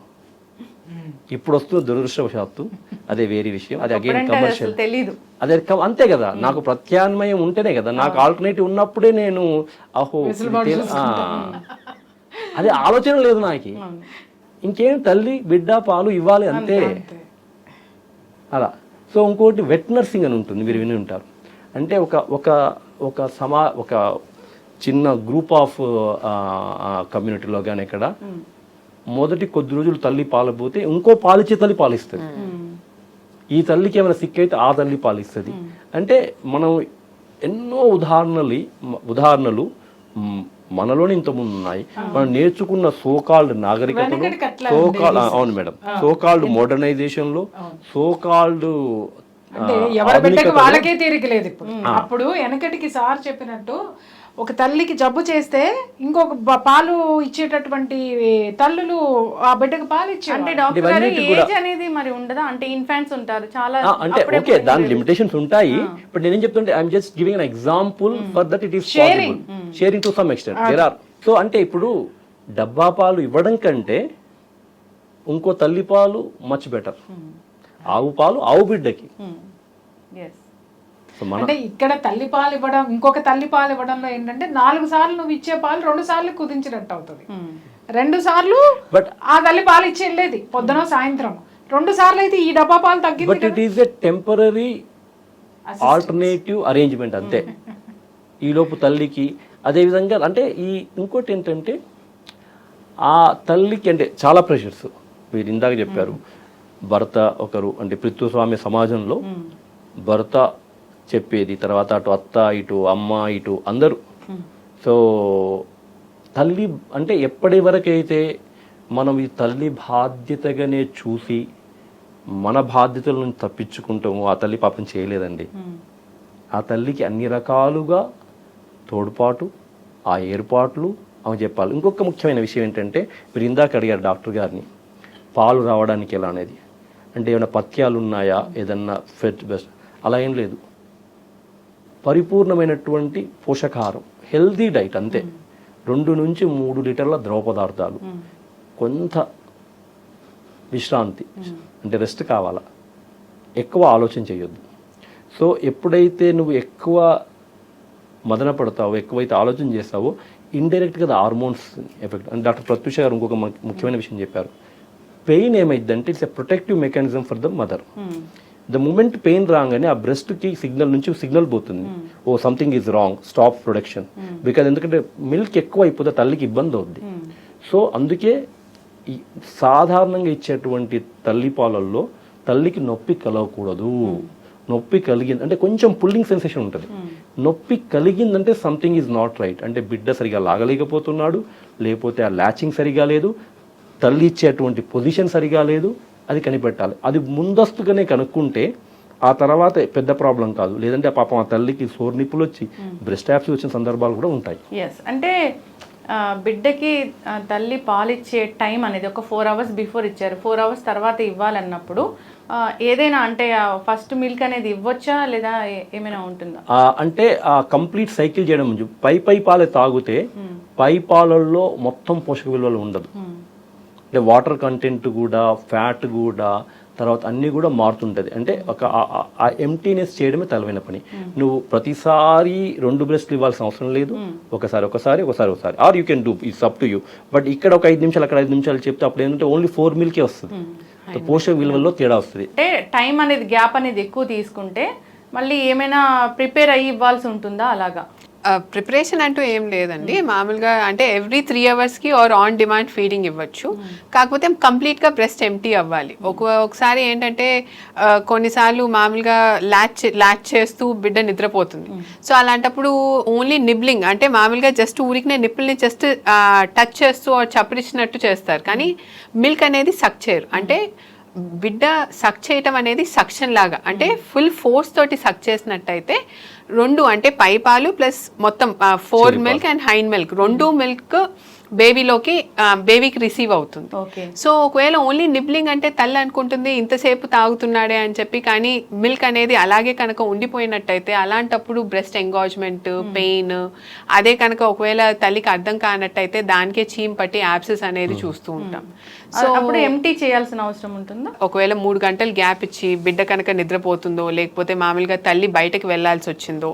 ఇప్పుడు వస్తుంది దురదృష్టవశాత్తు, అదే వేరే విషయం, అది అగైన్ కమర్షియల్ తెలీదు. అదే అంతే కదా, నాకు ప్రత్యామ్నాయం ఉంటేనే కదా, నాకు ఆల్టర్నేటివ్ ఉన్నప్పుడే నేను అహో అదే ఆలోచన లేదు నాకు. ఇంకేం తల్లి బిడ్డ పాలు ఇవ్వాలి అంతే, అలా. సో ఇంకోటి వెట్ నర్సింగ్ అని ఉంటుంది, మీరు విని ఉంటారు. అంటే ఒక చిన్న గ్రూప్ ఆఫ్ కమ్యూనిటీలో కానీ ఇక్కడ మొదటి కొద్ది రోజులు తల్లి పాలపోతే ఇంకో పాలిచ్చే తల్లి పాలిస్తుంది. ఈ తల్లికి ఏమైనా సిక్ అయితే ఆ తల్లి పాలిస్తుంది. అంటే మనం ఎన్నో ఉదాహరణలు మనలోనే ఇంతకుముందు ఉన్నాయి. మనం నేర్చుకున్న సోకాల్డ్ నాగరికతలో, అవును మేడం, సోకాల్డ్ మోడర్నైజేషన్లో, సోకాల్డ్ అంటే ఎవరి బిడ్డకి వాళ్ళకే తీరిక లేదు ఇప్పుడు. అప్పుడు వెనకటికి సార్ చెప్పినట్టు ఒక తల్లికి జబ్బు చేస్తే ఇంకొక పాలు ఇచ్చేటటువంటి తల్లులు ఆ బిడ్డకి పాలు ఇచ్చే. అంటే డాక్టర్ గారు ఏజ్ అనేది మరి ఉండదా? అంటే ఇన్ఫాంట్స్ ఉంటారు చాలా, అంటే ఓకే దాని లిమిటేషన్స్ ఉంటాయి. బట్ నేనేం చెప్తుంటే I'm just giving an example for that it is sharing to some extent there are. So అంటే ఇప్పుడు డబ్బా పాలు ఇవ్వడం కంటే ఇంకో తల్లి పాలు మచ్ బెటర్. ఆవు పాలు ఆవు బిడ్డకి. అంటే ఇక్కడ తల్లి పాలు ఇవ్వడం, ఇంకొక తల్లి పాలు ఇవ్వడంలో ఏంటంటే 4 సార్లు నువ్వు ఇచ్చే పాలు 2 సార్లు కుదించినట్టు అవుతుంది. 2 సార్లు బట్ ఆ తల్లి పాలు ఇచ్చి వెళ్ళేది పొద్దున సాయంత్రం, 2 సార్లు అయితే ఈ డబ్బా పాలు తగ్గింది. But it is a temporary alternative arrangement అంతే. ఈ లోపు తల్లికి అదే విధంగా అంటే ఈ ఇంకోటి ఏంటంటే ఆ తల్లికి అంటే చాలా ప్రెషర్స్. మీరు ఇందాక చెప్పారు భర్త ఒకరు అంటే పితృస్వామ్య సమాజంలో భర్త చెప్పేది, తర్వాత అటు అత్త ఇటు అమ్మ ఇటు అందరూ. సో తల్లి అంటే ఎప్పటి వరకైతే మనం ఈ తల్లి బాధ్యతగానే చూసి మన బాధ్యతల నుంచి తప్పించుకుంటాము ఆ తల్లి పాపం చేయలేదండి. ఆ తల్లికి అన్ని రకాలుగా తోడ్పాటు, ఆ ఏర్పాట్లు ఆమె చెప్పాలి. ఇంకొక ముఖ్యమైన విషయం ఏంటంటే మీరు ఇందాక అడిగారు డాక్టర్ గారిని పాలు రావడానికి ఎలా అనేది. అంటే ఏమైనా పథ్యాలు ఉన్నాయా, ఏదన్నా ఫెట్ బెస్ట్ అలా ఏం లేదు. పరిపూర్ణమైనటువంటి పోషకాహారం, హెల్దీ డైట్ అంతే. 2 నుంచి 3 లీటర్ల ద్రవ పదార్థాలు, కొంత విశ్రాంతి అంటే రెస్ట్ కావాలా, ఎక్కువ ఆలోచన చేయొద్దు. సో ఎప్పుడైతే నువ్వు ఎక్కువ మదన పడతావో, ఎక్కువైతే ఆలోచన చేస్తావో ఇండైరెక్ట్గా హార్మోన్స్ ఎఫెక్ట్. అంటే డాక్టర్ ప్రత్యూష గారు ఇంకొక ముఖ్యమైన విషయం చెప్పారు. పెయిన్ ఏమైందంటే it's a protective mechanism for the mother. The moment pain రాగానే ఆ బ్రెస్ట్కి సిగ్నల్ నుంచి సిగ్నల్ పోతుంది, oh something is wrong, stop production. Because ఎందుకంటే మిల్క్ ఎక్కువ అయిపోతే తల్లికి ఇబ్బంది అవుద్ది. సో అందుకే సాధారణంగా ఇచ్చేటువంటి తల్లి పాలల్లో తల్లికి నొప్పి కలగకూడదు. నొప్పి కలిగింది అంటే కొంచెం పుల్లింగ్ సెన్సేషన్ ఉంటుంది. నొప్పి కలిగిందంటే సంథింగ్ ఈజ్ నాట్ రైట్. అంటే బిడ్డ సరిగా లాగలేకపోతున్నాడు, లేకపోతే ఆ ల్యాచింగ్ సరిగా లేదు, తల్లి ఇచ్చేటువంటి పొజిషన్ సరిగా లేదు, అది కనిపెట్టాలి. అది ముందస్తుగానే కనుక్కుంటే ఆ తర్వాత పెద్ద ప్రాబ్లం కాదు. లేదంటే పాపం ఆ తల్లికి సోర్ నిప్పులు వచ్చి బ్రెస్ట్ యాప్స్ వచ్చిన సందర్భాలు కూడా ఉంటాయి. ఎస్, అంటే బిడ్డకి తల్లి పాలిచ్చే టైం అనేది ఒక 4 hours బిఫోర్ ఇచ్చారు, 4 hours తర్వాత ఇవ్వాలన్నప్పుడు ఏదైనా అంటే ఫస్ట్ మిల్క్ అనేది ఇవ్వచ్చా లేదా ఏమైనా ఉంటుందా? అంటే ఆ కంప్లీట్ సైకిల్ చేయడం ముందు పై పాలే తాగితే పై పాలల్లో మొత్తం పోషక విలువలు ఉండదు. అంటే వాటర్ కంటెంట్ కూడా, ఫ్యాట్ కూడా, తర్వాత అన్నీ కూడా మారుతుంటుంది. అంటే ఒక ఆ ఎంటీనెస్ చేయడమే తలవైన పని. నువ్వు ప్రతిసారి 2 బ్రెస్ట్లు ఇవ్వాల్సిన అవసరం లేదు. ఒకసారి or you can do, it's up to you. But ఇక్కడ ఒక 5 నిమిషాలు అక్కడ 5 నిమిషాలు చెప్తే అప్పుడు ఏంటంటే ఓన్లీ 4 మిల్కే వస్తుంది. పోషక విలువల్లో తేడా వస్తుంది. అంటే టైం అనేది గ్యాప్ అనేది ఎక్కువ తీసుకుంటే మళ్ళీ ఏమైనా ప్రిపేర్ అయ్యి ఇవ్వాల్సి ఉంటుందా అలాగా? ప్రిపరేషన్ అంటూ ఏం లేదండి. మామూలుగా అంటే every 3 hours or on demand feeding ఇవ్వచ్చు. కాకపోతే కంప్లీట్గా బ్రెస్ట్ ఎంటీ అవ్వాలి. ఒకసారి ఏంటంటే కొన్నిసార్లు మామూలుగా ల్యాచ్ చేస్తూ బిడ్డ నిద్రపోతుంది. సో అలాంటప్పుడు ఓన్లీ నిబ్లింగ్ అంటే మామూలుగా జస్ట్ ఊరికినే నిప్పుల్ని జస్ట్ టచ్ చేస్తూ చప్పరిచ్చినట్టు చేస్తారు, కానీ మిల్క్ అనేది సక్ చేయరు. అంటే బిడ్డ సక్ చేయటం అనేది సక్షన్ లాగా, అంటే ఫుల్ ఫోర్స్ తోటి సక్ చేసినట్టయితే 2 అంటే పై పాలు ప్లస్ మొత్తం 4 milk and hind milk 2 milk బేబీకి రిసీవ్ అవుతుంది. సో ఒకవేళ ఓన్లీ నిబ్లింగ్ అంటే తల్లి అనుకుంటుంది ఇంతసేపు తాగుతున్నాడే అని చెప్పి, కానీ మిల్క్ అనేది అలాగే కనుక ఉండిపోయినట్టయితే అలాంటప్పుడు బ్రెస్ట్ ఎంగాజ్మెంట్, పెయిన్, అదే కనుక ఒకవేళ తల్లికి అర్థం కానట్టయితే దానికే చీమ్ పట్టి యాబ్సెస్ అనేది చూస్తూ ఉంటాం. సో అప్పుడు ఎంటీ చేయాల్సిన అవసరం ఉంటుందా? ఒకవేళ 3 గంటలు గ్యాప్ ఇచ్చి బిడ్డ కనుక నిద్రపోతుందో, లేకపోతే మామూలుగా తల్లి బయటకు వెళ్లాల్సి వచ్చిందో,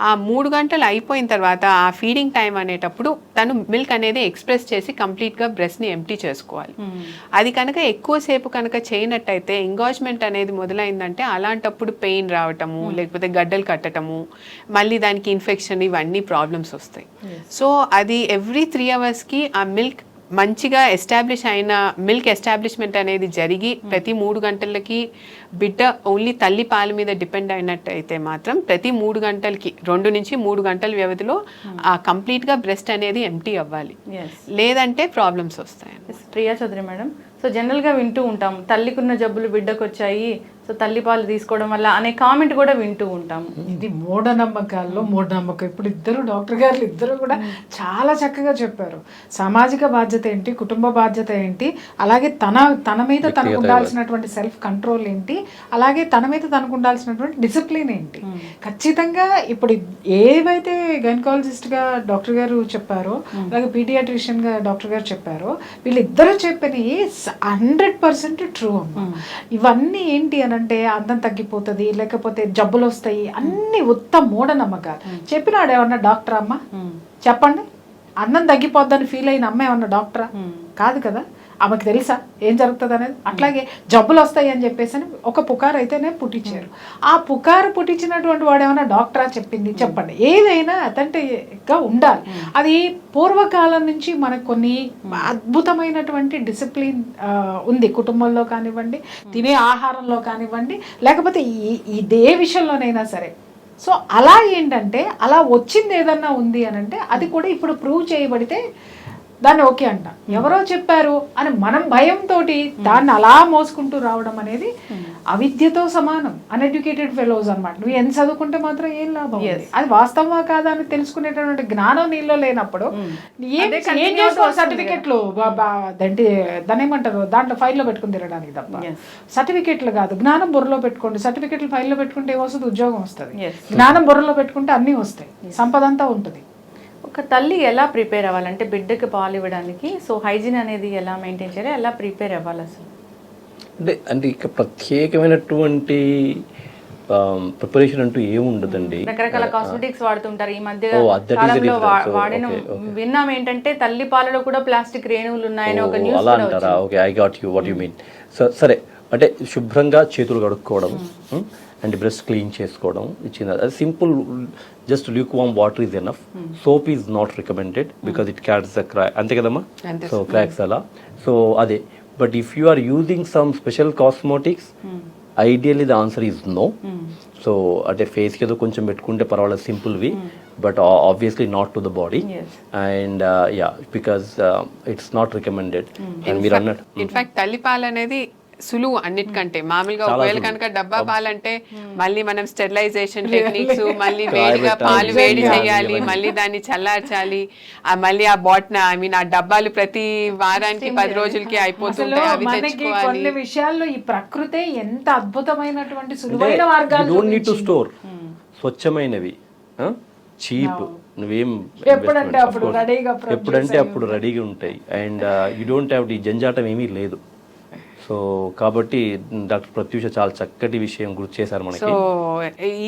ఆ 3 గంటలు అయిపోయిన తర్వాత ఆ ఫీడింగ్ టైం అనేటప్పుడు తను మిల్క్ అనేది ఎక్స్ప్రెస్ చేసి కంప్లీట్గా బ్రెస్ట్ని ఎంటీ చేసుకోవాలి. అది కనుక ఎక్కువసేపు కనుక చేయనట్టయితే ఎంగాజ్మెంట్ అనేది మొదలైందంటే అలాంటప్పుడు పెయిన్ రావటము, లేకపోతే గడ్డలు కట్టటము, మళ్ళీ దానికి ఇన్ఫెక్షన్, ఇవన్నీ ప్రాబ్లమ్స్ వస్తాయి. సో అది ఎవ్రీ 3 hours ఆ మిల్క్ మంచిగా ఎస్టాబ్లిష్ అయిన మిల్క్ ఎస్టాబ్లిష్మెంట్ అనేది జరిగి ప్రతి 3 గంటలకి బిడ్డ ఓన్లీ తల్లి పాల మీద డిపెండ్ అయినట్టయితే మాత్రం ప్రతి 3 గంటలకి 2 నుంచి 3 గంటల వ్యవధిలో ఆ కంప్లీట్గా బ్రెస్ట్ అనేది ఎంటీ అవ్వాలి, లేదంటే ప్రాబ్లమ్స్ వస్తాయి. ప్రియా చౌదరి మేడం, సో జనరల్గా వింటూ ఉంటాం తల్లికున్న జబ్బులు బిడ్డకు వచ్చాయి, సో తల్లిపాలు తీసుకోవడం వల్ల అనే కామెంట్ కూడా వింటూ ఉంటాము. ఇది మూఢనమ్మకాల్లో మూఢనమ్మకం. ఇప్పుడు డాక్టర్ గారు ఇద్దరు కూడా చాలా చక్కగా చెప్పారు. సామాజిక బాధ్యత ఏంటి, కుటుంబ బాధ్యత ఏంటి, అలాగే తన మీద తనకు ఉండాల్సినటువంటి సెల్ఫ్ కంట్రోల్ ఏంటి, అలాగే తన మీద తనకు ఉండాల్సినటువంటి డిసిప్లిన్ ఏంటి. ఖచ్చితంగా ఇప్పుడు ఏవైతే గైనకాలజిస్ట్ గా డాక్టర్ గారు చెప్పారో, అలాగే పీడియాట్రిషియన్ గా డాక్టర్ గారు చెప్పారో, వీళ్ళిద్దరూ చెప్పినవి 100% ట్రూ అమ్మ. ఇవన్నీ ఏంటి అంటే అందం తగ్గిపోతుంది, లేకపోతే జబ్బులు వస్తాయి, అన్ని ఉత్త మూఢనమ్మకాలు. చెప్పినాడు ఏమన్నా డాక్టర్ అమ్మ? చెప్పండి. అందం తగ్గిపోద్దని ఫీల్ అయిన అమ్మ ఏమన్నా డాక్టరా? కాదు కదా. ఆమెకు తెలుసా ఏం జరుగుతుంది అనేది? అట్లాగే జబ్బులు వస్తాయి అని చెప్పేసి ఒక పుకారు అయితేనే పుట్టించారు. ఆ పుకారు పుట్టించినటువంటి వాడు ఏమైనా డాక్టరా చెప్పింది? చెప్పండి. ఏదైనా అథెంటిక్గా ఉండాలి. అది పూర్వకాలం నుంచి మనకు కొన్ని అద్భుతమైనటువంటి డిసిప్లిన్ ఉంది, కుటుంబంలో కానివ్వండి, తినే ఆహారంలో కానివ్వండి, లేకపోతే ఇదే విషయంలోనైనా సరే. సో అలా ఏంటంటే అలా వచ్చింది ఏదన్నా ఉంది అని అంటే అది కూడా ఇప్పుడు ప్రూవ్ చేయబడితే దాన్ని ఓకే అంట. ఎవరో చెప్పారు అని మనం భయంతో దాన్ని అలా మోసుకుంటూ రావడం అనేది అవిద్యతో సమానం. అన్ఎడ్యుకేటెడ్ ఫెలోస్ అనమాట. నువ్వు ఎంత చదువుకుంటే మాత్రం ఏం లాభం? అది వాస్తవమా కాదా అని తెలుసుకునేటటువంటి జ్ఞానం నీలో లేనప్పుడు ఏం చేస్తావు? సర్టిఫికెట్లు దాన్ని ఏమంటారు, దాంట్లో ఫైల్లో పెట్టుకుని తిరగడానికి తప్ప సర్టిఫికెట్లు కాదు. జ్ఞానం బుర్రలో పెట్టుకోండి. సర్టిఫికెట్లు ఫైల్లో పెట్టుకుంటే ఏమొస్తుంది? ఉద్యోగం వస్తుంది. జ్ఞానం బుర్రలో పెట్టుకుంటే అన్నీ వస్తాయి, సంపద అంతా ఉంటుంది. ఒక తల్లి ఎలా ప్రిపేర్ అవ్వాలంటే బిడ్డకి పాలు ఇవ్వడానికి? సో హైజీన్ అనేది ఎలా మెయింటైన్ చేయాలి, ఎలా ప్రిపేర్ అవ్వాలి అసలు? అంటే ఇక ప్రత్యేకమైనటువంటి ప్రిపరేషన్ అంటూ ఏముండదండి. రకరకాల కాస్మెటిక్స్ వాడుతుంటారు ఈ మధ్య కాలంలో. వాడిన విన్నాం ఏంటంటే తల్లి పాలలో కూడా ప్లాస్టిక్ రేణువులు ఉన్నాయని ఒక న్యూస్. అలా అంటారా? Okay, I got you what you mean. సరే, అంటే శుభ్రంగా చేతులు కడుక్కోవడం అండ్ బ్రష్ క్లీన్ చేసుకోవడం ఇచ్చింది. అది simple, just lukewarm water is enough. Soap is not recommended because it cuts the crack, అంతే కదమ్మా? సో క్రాక్స్ అలా. సో అదే. But if you are using some special cosmetics, ideally the answer is no. So అంటే ఫేస్కి ఏదో కొంచెం పెట్టుకుంటే పర్వాలేదు, సింపుల్వి, but obviously not to the body. And yeah, because it's not recommended. And మీరు అన్నట్టు ఇన్ఫాక్ట్ తల్లిపాలు అనేది సులువు అన్నిటికంటే. మామూలుగా ఒకవేళ కనుక డబ్బా పాలంటే మళ్ళీ మనం స్టెరిలైజేషన్ టెక్నిక్స్, మళ్ళీ వేడిగా పాలు వేడి చేయాలి, మళ్ళీ దాన్ని చల్లార్చాలి, మళ్ళీ ఆ బాటిల్ ఆ డబ్బాలు ప్రతి వారానికి 10 రోజులకి అయిపోతుంటాయి, అవి తెచ్చుకోవాలి. కొన్ని విషయాల్లో ఈ ప్రకృతే ఎంత అద్భుతమైనటువంటి సులువైన మార్గాలు. Don't need to store. స్వచ్ఛమైనవి, చీప్, నువ్వేం ఎప్పుడంటే అప్పుడు రెడీగా ఉంటాయి. అండ్ యూ డోంట్ హ్యావ్ ఈ జంజాటం ఏమీ లేదు. సో కాబట్టి డాక్టర్ ప్రత్యూష చాలా చక్కటి విషయం గుర్తు చేశారు మనకి. సో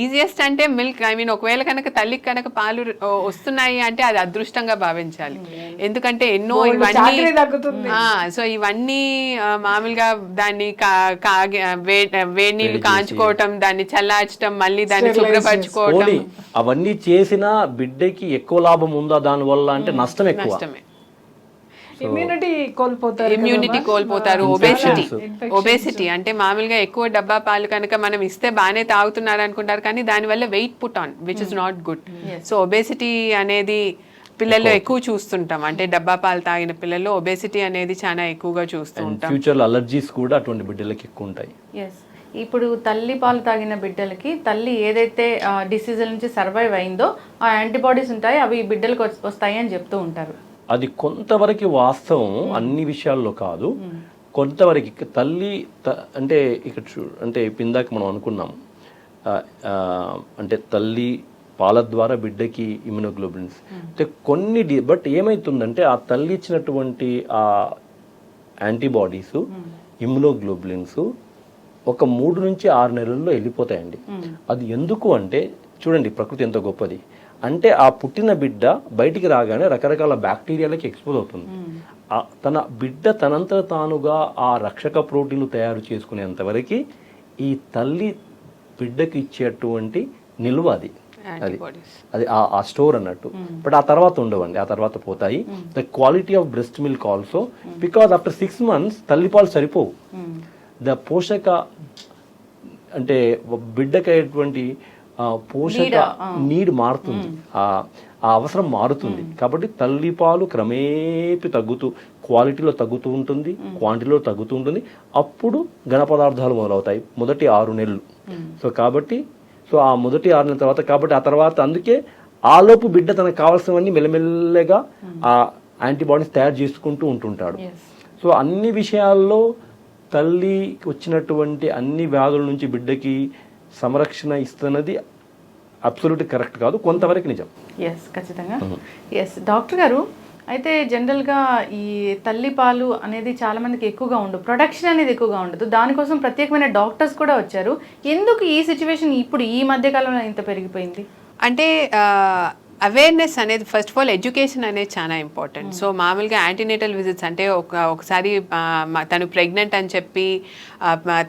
ఈజియెస్ట్ అంటే మిల్క్. ఐ మీన్ ఒకవేళ కనుక తల్లికి కనుక పాలు వస్తున్నాయి అంటే అది అదృష్టంగా భావించాలి. ఎందుకంటే ఎన్నో ఇవన్నీ సో ఇవన్నీ మామూలుగా దాన్ని వేడి నీళ్ళు కాంచుకోవటం, దాన్ని చల్లార్చడం, మళ్ళీ దాన్ని శుభ్రపరచుకోవటం, అవన్నీ చేసినా బిడ్డకి ఎక్కువ లాభం ఉందా దాని వల్ల అంటే నష్టం ఎక్కువ. నష్టమే. ఇమ్యూనిటీ కోల్పోతారు. ఒబేసిటీ అంటే మామూలుగా ఎక్కువ డబ్బా పాలు కనుక మనం ఇస్తే బాగానే తాగుతున్నారు అనుకుంటారు, కానీ దానివల్ల weight put on which is not good. So obesity అనేది పిల్లల్లో ఎక్కువ చూస్తుంటాం. అంటే డబ్బా పాలు తాగిన పిల్లల్లో ఒబేసిటీ అనేది చాలా ఎక్కువగా చూస్తూ ఉంటాం. ఫ్యూచర్ లో అలర్జీస్ కూడా అటువంటి బిడ్డలకి ఎక్కువ ఉంటాయి. ఇప్పుడు తల్లి పాలు తాగిన బిడ్డలకి తల్లి ఏదైతే డిసీజ్ నుంచి సర్వైవ్ అయిందో ఆ యాంటీబాడీస్ ఉంటాయి, అవి బిడ్డలకు వస్తాయి అని చెప్తూ ఉంటారు. అది కొంతవరకు వాస్తవం, అన్ని విషయాల్లో కాదు. కొంతవరకు తల్లి అంటే ఇక్కడ అంటే ఇందాక మనం అనుకున్నాం, అంటే తల్లి పాల ద్వారా బిడ్డకి ఇమ్యునోగ్లోబులిన్స్ అంటే కొన్ని బట్ ఏమవుతుందంటే ఆ తల్లి ఇచ్చినటువంటి ఆ యాంటీబాడీస్, ఇమ్యునోగ్లోబులిన్స్ ఒక 3 నుంచి 6 నెలల్లో వెళ్ళిపోతాయండి. అది ఎందుకు అంటే చూడండి, ప్రకృతి ఎంత గొప్పది. అంటే ఆ పుట్టిన బిడ్డ బయటికి రాగానే రకరకాల బ్యాక్టీరియాలకి ఎక్స్పోజ్ అవుతుంది. తన బిడ్డ తనంతట తానుగా ఆ రక్షక ప్రోటీన్లు తయారు చేసుకునేంత వరకు ఈ తల్లి బిడ్డకి ఇచ్చేటువంటి నిల్వ అది ఆ స్టోర్ అన్నట్టు. బట్ ఆ తర్వాత ఉండవండి, ఆ తర్వాత పోతాయి. The quality of breast milk also, because after 6 months తల్లిపాలు సరిపోవు. ద పోషక అంటే బిడ్డకి అయ్యేటువంటి పోషక నీడ్ మారుతుంది, ఆ అవసరం మారుతుంది. కాబట్టి తల్లిపాలు క్రమేపీ తగ్గుతూ క్వాలిటీలో తగ్గుతూ ఉంటుంది, క్వాంటిటీలో తగ్గుతూ ఉంటుంది. అప్పుడు ఘన పదార్థాలు మొదలవుతాయి మొదటి 6 నెలలు. సో కాబట్టి ఆ మొదటి 6 నెలల తర్వాత, కాబట్టి ఆ తర్వాత అందుకే ఆలోపు బిడ్డ తనకు కావాల్సినవన్నీ మెల్లమెల్లగా ఆ యాంటీబాడీస్ తయారు చేసుకుంటూ ఉంటుంటాడు. సో అన్ని విషయాల్లో తల్లి వచ్చినటువంటి అన్ని వ్యాధుల నుంచి బిడ్డకి సంరక్షణ ఇస్తున్నది అబ్సల్యూట్ కరెక్ట్ కాదు, కొంతవరకు నిజం. ఎస్, ఖచ్చితంగా. ఎస్ డాక్టర్ గారు, అయితే జనరల్గా ఈ తల్లిపాలు అనేది చాలా మందికి ఎక్కువగా ఉండదు, ప్రొడక్షన్ అనేది ఎక్కువగా ఉండదు. దానికోసం ప్రత్యేకమైన డాక్టర్స్ కూడా వచ్చారు. ఎందుకు ఈ సిచ్యువేషన్ ఇప్పుడు ఈ మధ్య కాలంలో ఇంత పెరిగిపోయింది? అంటే అవేర్నెస్ అనేది ఫస్ట్ ఆఫ్ ఆల్ ఎడ్యుకేషన్ అనేది చాలా ఇంపార్టెంట్. సో మామూలుగా యాంటీనేటల్ విజిట్స్ అంటే ఒకసారి తను ప్రెగ్నెంట్ అని చెప్పి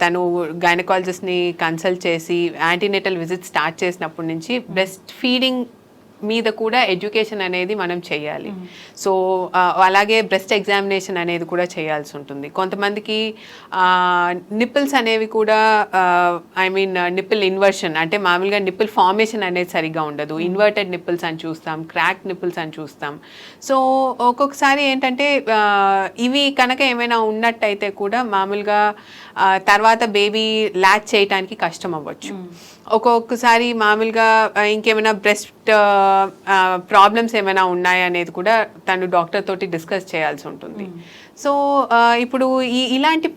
తను గైనకాలజిస్ట్ని కన్సల్ట్ చేసి యాంటీనేటల్ విజిట్ స్టార్ట్ చేసినప్పటి నుంచి బ్రెస్ట్ ఫీడింగ్ మీద కూడా ఎడ్యుకేషన్ అనేది మనం చేయాలి. సో అలాగే బ్రెస్ట్ ఎగ్జామినేషన్ అనేది కూడా చేయాల్సి ఉంటుంది. కొంతమందికి నిప్పుల్స్ అనేవి కూడా నిప్పుల్ ఇన్వర్షన్ అంటే మామూలుగా నిప్పుల్ ఫార్మేషన్ అనేది సరిగా ఉండదు. ఇన్వర్టెడ్ నిప్పుల్స్ అని చూస్తాం, క్రాక్ నిప్పుల్స్ అని చూస్తాం. సో ఒక్కొక్కసారి ఏంటంటే ఇవి కనుక ఏమైనా ఉన్నట్టయితే కూడా మామూలుగా తర్వాత బేబీ ల్యాచ్ చేయడానికి కష్టం అవ్వచ్చు. ఒక్కొక్కసారి మామూలుగా ఇంకేమైనా బ్రెస్ట్ ప్రాబ్లమ్స్ ఏమైనా ఉన్నాయా అనేది కూడా తను డాక్టర్ తోటి డిస్కస్ చేయాల్సి ఉంటుంది. సో ఇప్పుడు ఇలాంటి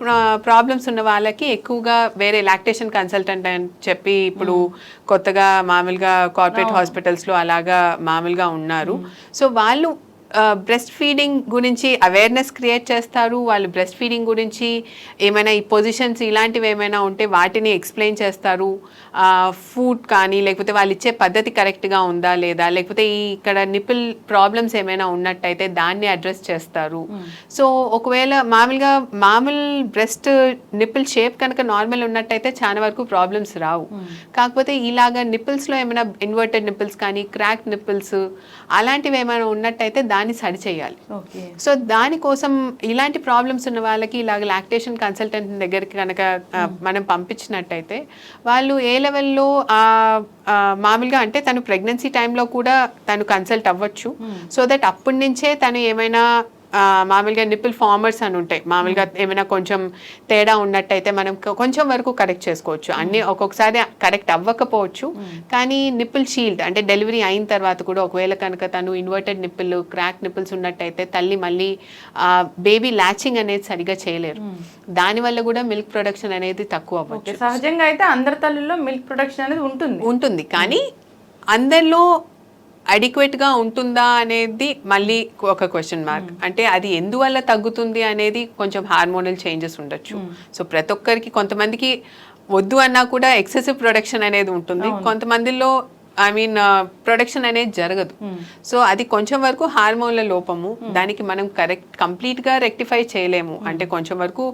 ప్రాబ్లమ్స్ ఉన్న వాళ్ళకి ఎక్కువగా వేరే లాక్టేషన్ కన్సల్టెంట్ అని చెప్పి ఇప్పుడు కొత్తగా మామూలుగా కార్పొరేట్ హాస్పిటల్స్లో అలాగా మామూలుగా ఉన్నారు. సో వాళ్ళు బ్రెస్ట్ ఫీడింగ్ గురించి అవేర్నెస్ క్రియేట్ చేస్తారు. వాళ్ళు బ్రెస్ట్ ఫీడింగ్ గురించి ఏమైనా ఈ పొజిషన్స్ ఇలాంటివి ఏమైనా ఉంటే వాటిని ఎక్స్ప్లెయిన్ చేస్తారు. ఫుడ్ కానీ లేకపోతే వాళ్ళు ఇచ్చే పద్ధతి కరెక్ట్గా ఉందా లేదా, లేకపోతే ఇక్కడ నిపుల్ ప్రాబ్లమ్స్ ఏమైనా ఉన్నట్టయితే దాన్ని అడ్రస్ చేస్తారు. సో ఒకవేళ మామూలు బ్రెస్ట్ నిపుల్ షేప్ కనుక నార్మల్ ఉన్నట్టయితే చాలా వరకు ప్రాబ్లమ్స్ రావు. కాకపోతే ఇలాగా నిపుల్స్లో ఏమైనా ఇన్వర్టెడ్ నిపుల్స్ కానీ క్రాక్ నిపుల్స్ అలాంటివి ఏమైనా ఉన్నట్టయితే దాన్ని సరి చేయాలి. సో దానికోసం ఇలాంటి ప్రాబ్లమ్స్ ఉన్న వాళ్ళకి ఇలాగ లాక్టేషన్ కన్సల్టెంట్ దగ్గరికి కనుక మనం పంపించినట్టయితే వాళ్ళు ఏ లెవెల్లో మామూలుగా అంటే తను ప్రెగ్నెన్సీ టైంలో కూడా తను కన్సల్ట్ అవ్వచ్చు. సో దట్ అప్పటి నుంచే తను ఏమైనా మామూలుగా నిపుల్ ఫార్మర్స్ అని ఉంటాయి, మామూలుగా ఏమైనా కొంచెం తేడా ఉన్నట్టయితే మనం కొంచెం వరకు కరెక్ట్ చేసుకోవచ్చు. అన్ని ఒక్కొక్కసారి కరెక్ట్ అవ్వకపోవచ్చు, కానీ నిపుల్ షీల్డ్ అంటే డెలివరీ అయిన తర్వాత కూడా ఒకవేళ కనుక తను ఇన్వర్టెడ్ నిపుల్ క్రాక్ నిపుల్స్ ఉన్నట్టయితే తల్లి మళ్ళీ బేబీ ల్యాచింగ్ అనేది సరిగా చేయలేరు. దానివల్ల కూడా మిల్క్ ప్రొడక్షన్ అనేది తక్కువ అవ్వచ్చు. సహజంగా అయితే అందరి తల్లుల్లో మిల్క్ ప్రొడక్షన్ అనేది ఉంటుంది, కానీ అందరిలో అడిక్వేట్గా ఉంటుందా అనేది మళ్ళీ ఒక క్వశ్చన్ మార్క్. అంటే అది ఎందువల్ల తగ్గుతుంది అనేది కొంచెం హార్మోనల్ చేంజెస్ ఉండొచ్చు. సో ప్రతి ఒక్కరికి కొంతమందికి వద్దు అన్నా కూడా ఎక్సెసివ్ ప్రొడక్షన్ అనేది ఉంటుంది, కొంతమందిలో ప్రొడక్షన్ అనేది జరగదు. సో అది కొంచెం వరకు హార్మోన్ల లోపము, దానికి మనం కంప్లీట్గా రెక్టిఫై చేయలేము. అంటే కొంచెం వరకు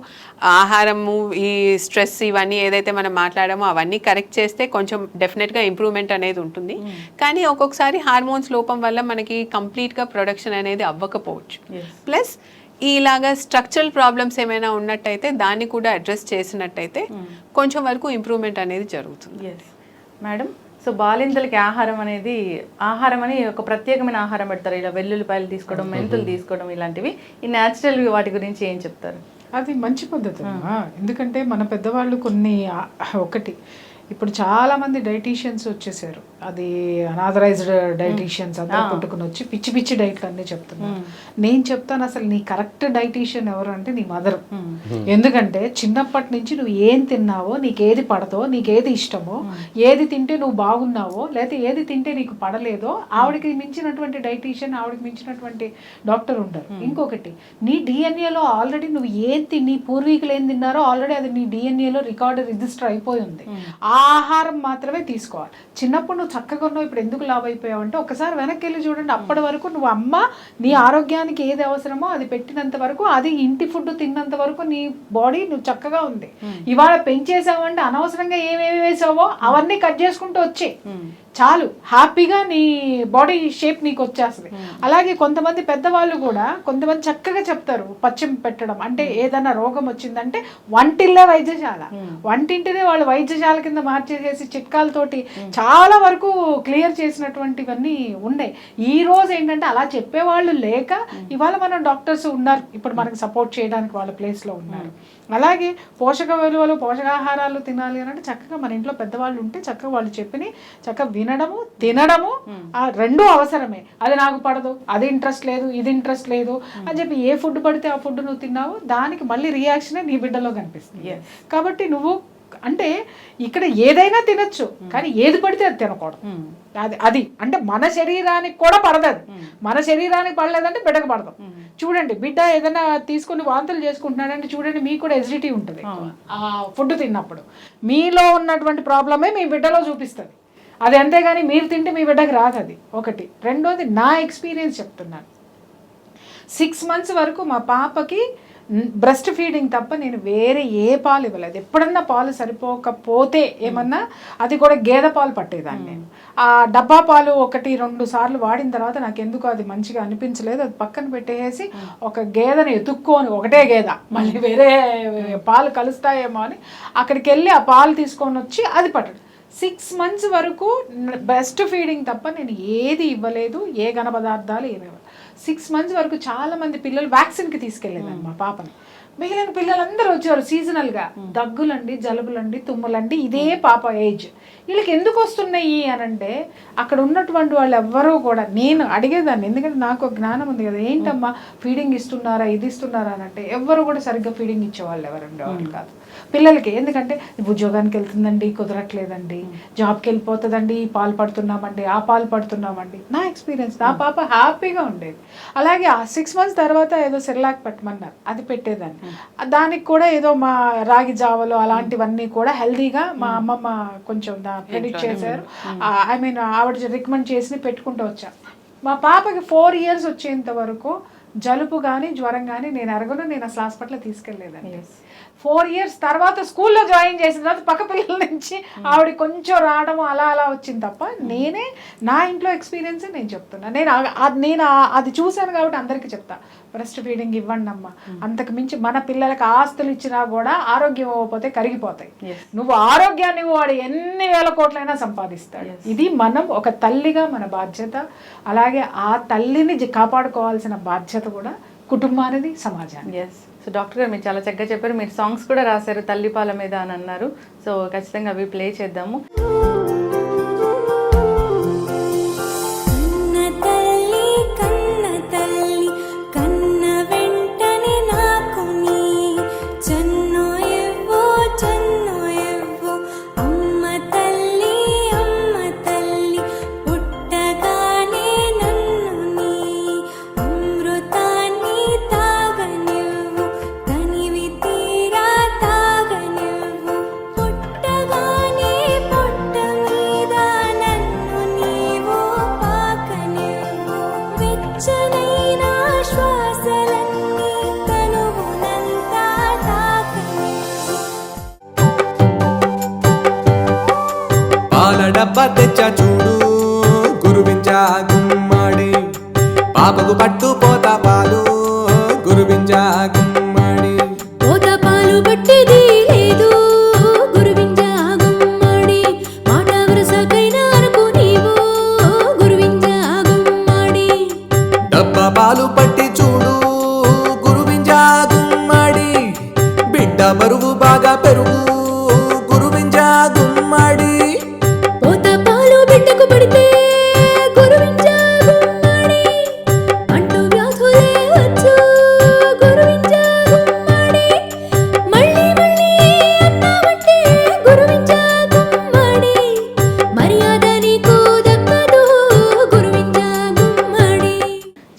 ఆహారము, ఈ స్ట్రెస్ ఇవన్నీ ఏదైతే మనం మాట్లాడామో అవన్నీ కరెక్ట్ చేస్తే కొంచెం డెఫినెట్గా ఇంప్రూవ్మెంట్ అనేది ఉంటుంది. కానీ ఒక్కొక్కసారి హార్మోన్స్ లోపం వల్ల మనకి కంప్లీట్గా ప్రొడక్షన్ అనేది అవ్వకపోవచ్చు. ప్లస్ ఇలాగా స్ట్రక్చరల్ ప్రాబ్లమ్స్ ఏమైనా ఉన్నట్టయితే దాన్ని కూడా అడ్రస్ చేసినట్టయితే కొంచెం వరకు ఇంప్రూవ్మెంట్ అనేది జరుగుతుంది. మేడం, సో బాలింతలకి ఆహారం అని ఒక ప్రత్యేకమైన ఆహారం పెడతారు. ఇలా వెల్లుల్లిపాయలు తీసుకోవడం, మెంతులు తీసుకోవడం, ఇలాంటివి ఈ న్యాచురల్ వాటి గురించి ఏం చెప్తారు? అది మంచి పద్ధతి. ఎందుకంటే మన పెద్దవాళ్ళు ఒకటి ఇప్పుడు చాలా మంది డైటీషియన్స్ వచ్చేసారు. అది అనాథరైజ్డ్ డైటీషియన్స్ అంతా పుట్టుకుని వచ్చి పిచ్చి పిచ్చి డైట్లు అన్నీ చెప్తున్నారు. నేను చెప్తాను, అసలు నీ కరెక్ట్ డైటీషియన్ ఎవరు అంటే నీ మదర్. ఎందుకంటే చిన్నప్పటి నుంచి నువ్వు ఏం తిన్నావో, నీకేది పడదో, నీకేది ఇష్టమో, ఏది తింటే నువ్వు బాగున్నావో, లేకపోతే ఏది తింటే నీకు పడలేదో, ఆవిడకి మించినటువంటి డైటీషియన్, ఆవిడకి మించినటువంటి డాక్టర్ ఉంటారు. ఇంకొకటి, నీ డిఎన్ఏలో ఆల్రెడీ నువ్వు నీ పూర్వీకులు ఏం తిన్నారో ఆల్రెడీ అది నీ డిఎన్ఏలో రిజిస్టర్ అయిపోయి ఉంది. ఆహారం మాత్రమే తీసుకోవాలి. చిన్నప్పుడు నువ్వు చక్కగా ఉన్నావు, ఇప్పుడు ఎందుకు లావ్ అయిపోయావు అంటే ఒకసారి వెనక్కి వెళ్ళి చూడండి. అప్పటి వరకు నువ్వు అమ్మ నీ ఆరోగ్యానికి ఏది అవసరమో అది పెట్టినంత వరకు, అది ఇంటి ఫుడ్ తిన్నంత వరకు నీ బాడీ నువ్వు చక్కగా ఉంది. ఇవాళ పెంచేసావంటే అనవసరంగా ఏమేమి వేసావో అవన్నీ కట్ చేసుకుంటూ వచ్చాయి. చాలు, హ్యాపీగా నీ బాడీ షేప్ నీకు వచ్చేస్తుంది. అలాగే కొంతమంది పెద్దవాళ్ళు కూడా కొంతమంది చక్కగా చెప్తారు పచ్చిమ పెట్టడం అంటే ఏదైనా రోగం వచ్చిందంటే వంటిల్లే వైద్యశాల, వంటింటినే వాళ్ళు వైద్యశాల కింద మార్చేసేసి చిట్కాలతోటి చాలా వరకు క్లియర్ చేసినటువంటివన్నీ ఉన్నాయి. ఈ రోజు ఏంటంటే అలా చెప్పేవాళ్ళు లేక ఇవాళ మనం డాక్టర్స్ ఉన్నారు, ఇప్పుడు మనకి సపోర్ట్ చేయడానికి వాళ్ళ ప్లేస్లో ఉన్నారు. అలాగే పోషక విలువలు, పోషకాహారాలు తినాలి అని అంటే చక్కగా మన ఇంట్లో పెద్దవాళ్ళు ఉంటే చక్కగా వాళ్ళు చెప్పిని చక్కగా వినడము తినడము ఆ రెండూ అవసరమే. అది నాకు పడదు, అది ఇంట్రెస్ట్ లేదు, ఇది ఇంట్రెస్ట్ లేదు అని చెప్పి ఏ ఫుడ్ పడితే ఆ ఫుడ్ నువ్వు తిన్నావు దానికి మళ్ళీ రియాక్షనే నీ బిడ్డలో కనిపిస్తుంది. కాబట్టి నువ్వు అంటే ఇక్కడ ఏదైనా తినొచ్చు కానీ ఏది పడితే అది తినకూడదు. అది అంటే మన శరీరానికి కూడా పడదు, అది మన శరీరానికి పడలేదంటే బిడ్డకు పడదు. చూడండి బిడ్డ ఏదైనా తీసుకొని వాంతులు చేసుకుంటున్నాడంటే చూడండి మీకు కూడా ఎసిడిటీ ఉంటుంది ఆ ఫుడ్ తిన్నప్పుడు, మీలో ఉన్నటువంటి ప్రాబ్లమే మీ బిడ్డలో చూపిస్తుంది అది, అంతేగాని మీరు తింటే మీ బిడ్డకి రాదు. అది ఒకటి. రెండోది నా ఎక్స్పీరియన్స్ చెప్తున్నాను, 6 months వరకు మా పాపకి బ్రెస్ట్ ఫీడింగ్ తప్ప నేను వేరే ఏ పాలు ఇవ్వలేదు. ఎప్పుడన్నా పాలు సరిపోకపోతే ఏమన్నా అది కూడా గేదె పాలు పట్టేదాన్ని నేను. ఆ డబ్బా పాలు 1-2 సార్లు వాడిన తర్వాత నాకు ఎందుకు అది మంచిగా అనిపించలేదు, అది పక్కన పెట్టేసి ఒక గేదెని ఎతుక్కొని, ఒకటే గేదె మళ్ళీ వేరే పాలు కలుస్తాయేమో అని అక్కడికి వెళ్ళి ఆ పాలు తీసుకొని వచ్చి అది పట్టడు. 6 months వరకు బ్రెస్ట్ ఫీడింగ్ తప్ప నేను ఏది ఇవ్వలేదు, ఏ ఘన పదార్థాలు ఏమి ఇవ్వలేదు. 6 months వరకు చాలా మంది పిల్లలు వ్యాక్సిన్కి తీసుకెళ్ళేదాన్ని మా పాపని. మిగిలిన పిల్లలందరూ వచ్చారు సీజనల్గా, దగ్గులండి, జలుబులండి, తుమ్ములండి, ఇదే పాప ఏజ్. వీళ్ళకి ఎందుకు వస్తున్నాయి అని అంటే అక్కడ ఉన్నటువంటి వాళ్ళు ఎవ్వరూ కూడా, నేను అడిగేదాన్ని ఎందుకంటే నాకు జ్ఞానం ఉంది కదా, ఏంటమ్మా ఫీడింగ్ ఇస్తున్నారా ఇది ఇస్తున్నారా అని అంటే ఎవ్వరు కూడా సరిగ్గా ఫీడింగ్ ఇచ్చేవాళ్ళు ఎవరు ఉండేవాళ్ళు కాదు పిల్లలకి. ఎందుకంటే ఉద్యోగానికి వెళ్తుందండి, కుదరట్లేదండి, జాబ్కి వెళ్ళిపోతుందండి, పాలు పడుతున్నామండి, ఆ పాలు పడుతున్నామండి. నా ఎక్స్పీరియన్స్, నా పాప హ్యాపీగా ఉండేది. అలాగే ఆ 6 months తర్వాత ఏదో సెర్లాక్ పెట్టమన్నారు, అది పెట్టేదాన్ని. దానికి కూడా ఏదో మా రాగి జావలు అలాంటివన్నీ కూడా హెల్దీగా మా అమ్మమ్మ కొంచెం ప్రెడిక్ట్ చేశారు, ఐ మీన్ ఆవిడ రికమెండ్ చేసి పెట్టుకుంటూ వచ్చా. మా పాపకి 4 years వచ్చేంత వరకు జలుబు కానీ జ్వరం కానీ నేను అరగను, నేను అసలు హాస్పిటల్ తీసుకెళ్ళలేదండి. 4 years తర్వాత స్కూల్లో జాయిన్ చేసిన తర్వాత పక్క పిల్లల నుంచి ఆవిడ కొంచెం రావడం అలా అలా వచ్చింది తప్ప నేనే నా ఇంట్లో ఎక్స్పీరియన్సే నేను చెప్తున్నా. నేను అది చూశాను కాబట్టి అందరికీ చెప్తా, బ్రెస్ట్ ఫీడింగ్ ఇవ్వండి అమ్మ. అంతకు మించి మన పిల్లలకి ఆస్తులు ఇచ్చినా కూడా ఆరోగ్యం ఇవ్వకపోతే కరిగిపోతాయి. నువ్వు ఆరోగ్యాన్ని వాడు ఎన్ని వేల కోట్లైనా సంపాదిస్తాడు. ఇది మనం ఒక తల్లిగా మన బాధ్యత. అలాగే ఆ తల్లిని కాపాడుకోవాల్సిన బాధ్యత కూడా కుటుంబానికి, సమాజానికి. సో డాక్టర్ గారు మీరు చాలా చక్కగా చెప్పారు, మీరు సాంగ్స్ కూడా రాశారు తల్లిపాల మీద అని అన్నారు. సో ఖచ్చితంగా అవి ప్లే చేద్దాము. డబ్బా తెచ్చా చూడు గురువించా గుమ్మడి, పాపకు పట్టు పోతా పాలు గురువించా గుమ్మడి. పోతా పాలు పట్టేది లేదు గురువించా గుమ్మడి, మాట వరుసకైనా అనుకో నీవు గురువించా గుమ్మడి. డబ్బా పాలు పట్టి చూడు గురువించా గుమ్మడి, బిడ్డ బరువు బాగా పెరుగు గురువించా గుమ్మడి.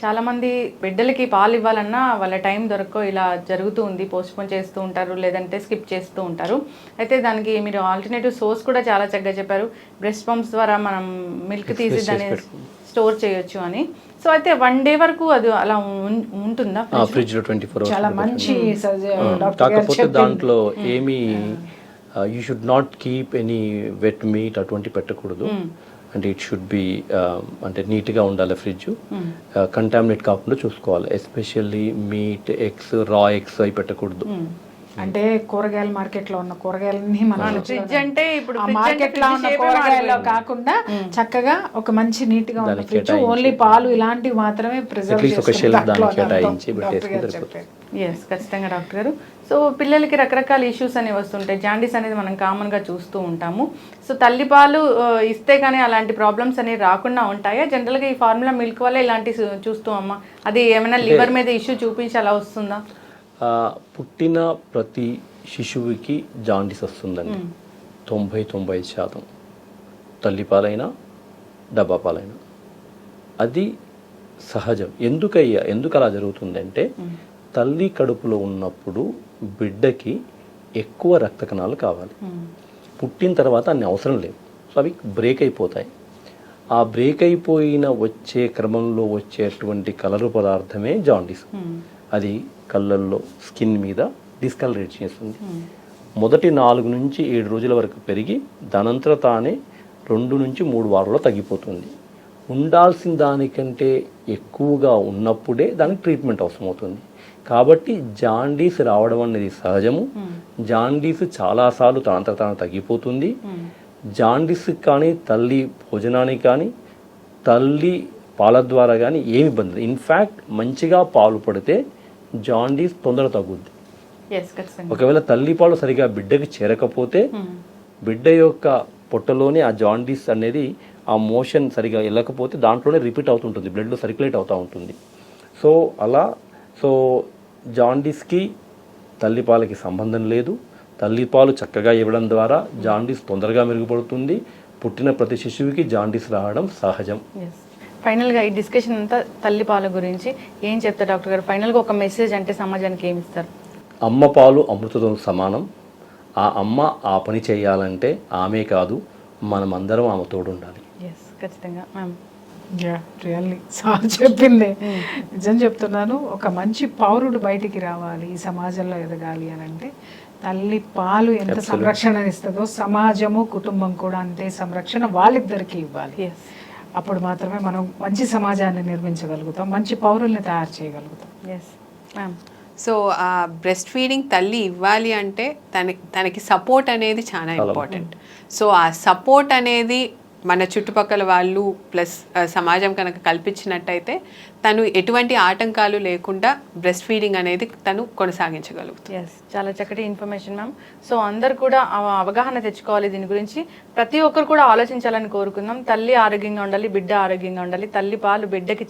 చాలామంది బిడ్డలకి పాలు ఇవ్వాలన్నా వాళ్ళ టైం దొరకో ఇలా జరుగుతూ ఉంది, పోస్ట్పోన్ చేస్తూ ఉంటారు, లేదంటే స్కిప్ చేస్తూ ఉంటారు. అయితే దానికి మీరు ఆల్టర్నేటివ్ సోర్స్ కూడా చాలా చక్కగా చెప్పారు, బ్రెస్ట్ పంప్స్ ద్వారా మనం మిల్క్ తీసి దాన్ని స్టోర్ చేయొచ్చు అని. సో అయితే 1 day వరకు అది అలా ఉంటుందా ఫ్రిడ్జ్ లో 24 hours? చాలా మంచి కాకపోతే దాంట్లో ఏమి you should not keep any wet meat అటువంటి పెట్టకూడదు. అంటే ఇట్ షుడ్ బి అంటే నీట్గా ఉండాలి ఫ్రిడ్జ్, కంటామినేట్ కాకుండా చూసుకోవాలి. ఎస్పెషల్లీ మీట్, ఎగ్స్, రా ఎగ్స్ అవి పెట్టకూడదు. అంటే కూరగాయల మార్కెట్ లో ఉన్న కూరగాయలన్నీ మనం ఫ్రిడ్జ్ అంటే ఇప్పుడు ఆ మార్కెట్ లో ఉన్న కూరగాయల్లో కాకుండా చక్కగా ఒక మంచి నీట్ గా ఉన్న ఫ్రిడ్జ్, ఓన్లీ పాలు ఇలాంటివి మాత్రమే ప్రిజర్వ్ అట్లీస్ట్ ఒక షెల్ఫ్ దాన్ని కేటాయించి పెట్టేసుకుని సరిపోతుంది. ఎస్, ఖచ్చితంగా డాక్టర్ గారు. సో పిల్లలకి రకరకాల ఇష్యూస్ అనేవి వస్తుంటాయి. జాండీస్ అనేది మనం కామన్గా చూస్తూ ఉంటాము. సో తల్లిపాలు ఇస్తే కానీ అలాంటి ప్రాబ్లమ్స్ అనేవి రాకుండా ఉంటాయా? జనరల్గా ఈ ఫార్ములా మిల్క్ వల్ల ఇలాంటి చూస్తూ అమ్మ అది ఏమైనా లివర్ మీద ఇష్యూ చూపించి అలా వస్తుందా? పుట్టిన ప్రతి శిశువుకి జాండీస్ వస్తుందండి. 90-95% తల్లిపాలైనా డబ్బా పాలైనా అది సహజం. ఎందుకు అలా జరుగుతుందంటే తల్లి కడుపులో ఉన్నప్పుడు బిడ్డకి ఎక్కువ రక్త కణాలు కావాలి. పుట్టిన తర్వాత అన్ని అవసరం లేదు. సో అవి బ్రేక్ అయిపోతాయి. ఆ బ్రేక్ అయిపోయిన వచ్చే క్రమంలో వచ్చేటువంటి కలరు పదార్థమే జాండీస్. అది కళ్ళల్లో, స్కిన్ మీద డిస్కలరేట్ చేస్తుంది. మొదటి 4 నుంచి 7 రోజుల వరకు పెరిగి దానంతర తానే 2 నుంచి 3 వారాల్లో తగ్గిపోతుంది. ఉండాల్సిన దానికంటే ఎక్కువగా ఉన్నప్పుడే దానికి ట్రీట్మెంట్ అవసరం అవుతుంది. కాబట్టి జాండీస్ రావడం అనేది సహజము. జాండీస్ చాలాసార్లు తనంతర తాను తగ్గిపోతుంది. జాండీస్ కానీ తల్లి భోజనానికి కానీ తల్లి పాల ద్వారా కానీ ఏమి ఇబ్బంది లేదు. ఇన్ఫ్యాక్ట్ మంచిగా పాలు పడితే జాండీస్ తొందరగా తగ్గుద్ది. ఒకవేళ తల్లిపాలు సరిగా బిడ్డకి చేరకపోతే బిడ్డ యొక్క పొట్టలోనే ఆ జాండీస్ అనేది ఆ మోషన్ సరిగా వెళ్ళకపోతే దాంట్లోనే రిపీట్ అవుతుంటుంది, బ్లడ్లో సర్క్యులేట్ అవుతూ ఉంటుంది. సో జాండీస్కి తల్లిపాలకి సంబంధం లేదు. తల్లిపాలు చక్కగా ఇవ్వడం ద్వారా జాండీస్ తొందరగా మెరుగుపడుతుంది. పుట్టిన ప్రతి శిశువుకి జాండీస్ రావడం సహజం. ఫైనల్గా ఈ డిస్కషన్ అంతా తల్లిపాల గురించి ఏం చెప్తారు డాక్టర్ గారు? ఫైనల్గా ఒక మెసేజ్ అంటే సమాజానికి ఏమి ఇస్తారు? అమ్మ పాలు అమృతంతో సమానం. ఆ అమ్మ ఆ పని చేయాలంటే ఆమె కాదు, మనమందరం ఆమె తోడు ఉండాలి. ఖచ్చితంగా మ్యామ్. రియల్లీ సార్ చెప్పింది నిజం చెప్తున్నాను. ఒక మంచి పౌరుడు బయటికి రావాలి, ఈ సమాజంలో ఎదగాలి అని అంటే తల్లి పాలు ఎంత సంరక్షణ ఇస్తుందో సమాజము, కుటుంబం కూడా అంతే సంరక్షణ వాళ్ళిద్దరికీ ఇవ్వాలి. అప్పుడు మాత్రమే మనం మంచి సమాజాన్ని నిర్మించగలుగుతాం, మంచి పౌరుల్ని తయారు చేయగలుగుతాం. Yes ma'am. సో ఆ బ్రెస్ట్ ఫీడింగ్ తల్లి ఇవ్వాలి అంటే తనకి సపోర్ట్ అనేది చాలా ఇంపార్టెంట్. సో ఆ సపోర్ట్ అనేది మన చుట్టుపక్కల వాళ్ళు ప్లస్ సమాజం కనుక కల్పించినట్టయితే తను ఎటువంటి ఆటంకాలు లేకుండా బ్రెస్ట్ ఫీడింగ్ అనేది తను కొనసాగించగలుగుతుంది. ఎస్, చాలా చక్కటి ఇన్ఫర్మేషన్ మ్యామ్. సో అందరు కూడా అవగాహన తెచ్చుకోవాలి దీని గురించి. ప్రతి ఒక్కరు కూడా ఆలోచించాలని కోరుకుందాం. తల్లి ఆరోగ్యంగా ఉండాలి, బిడ్డ ఆరోగ్యంగా ఉండాలి, తల్లి పాలు బిడ్డకి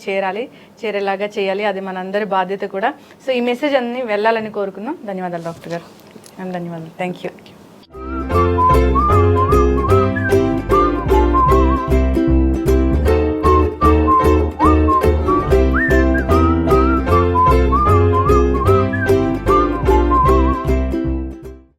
చేరేలాగా చేయాలి. అది మనందరి బాధ్యత కూడా. సో ఈ మెసేజ్ అన్ని వెళ్ళాలని కోరుకుందాం. ధన్యవాదాలు డాక్టర్ గారు. మ్యామ్ ధన్యవాదాలు. Thank you.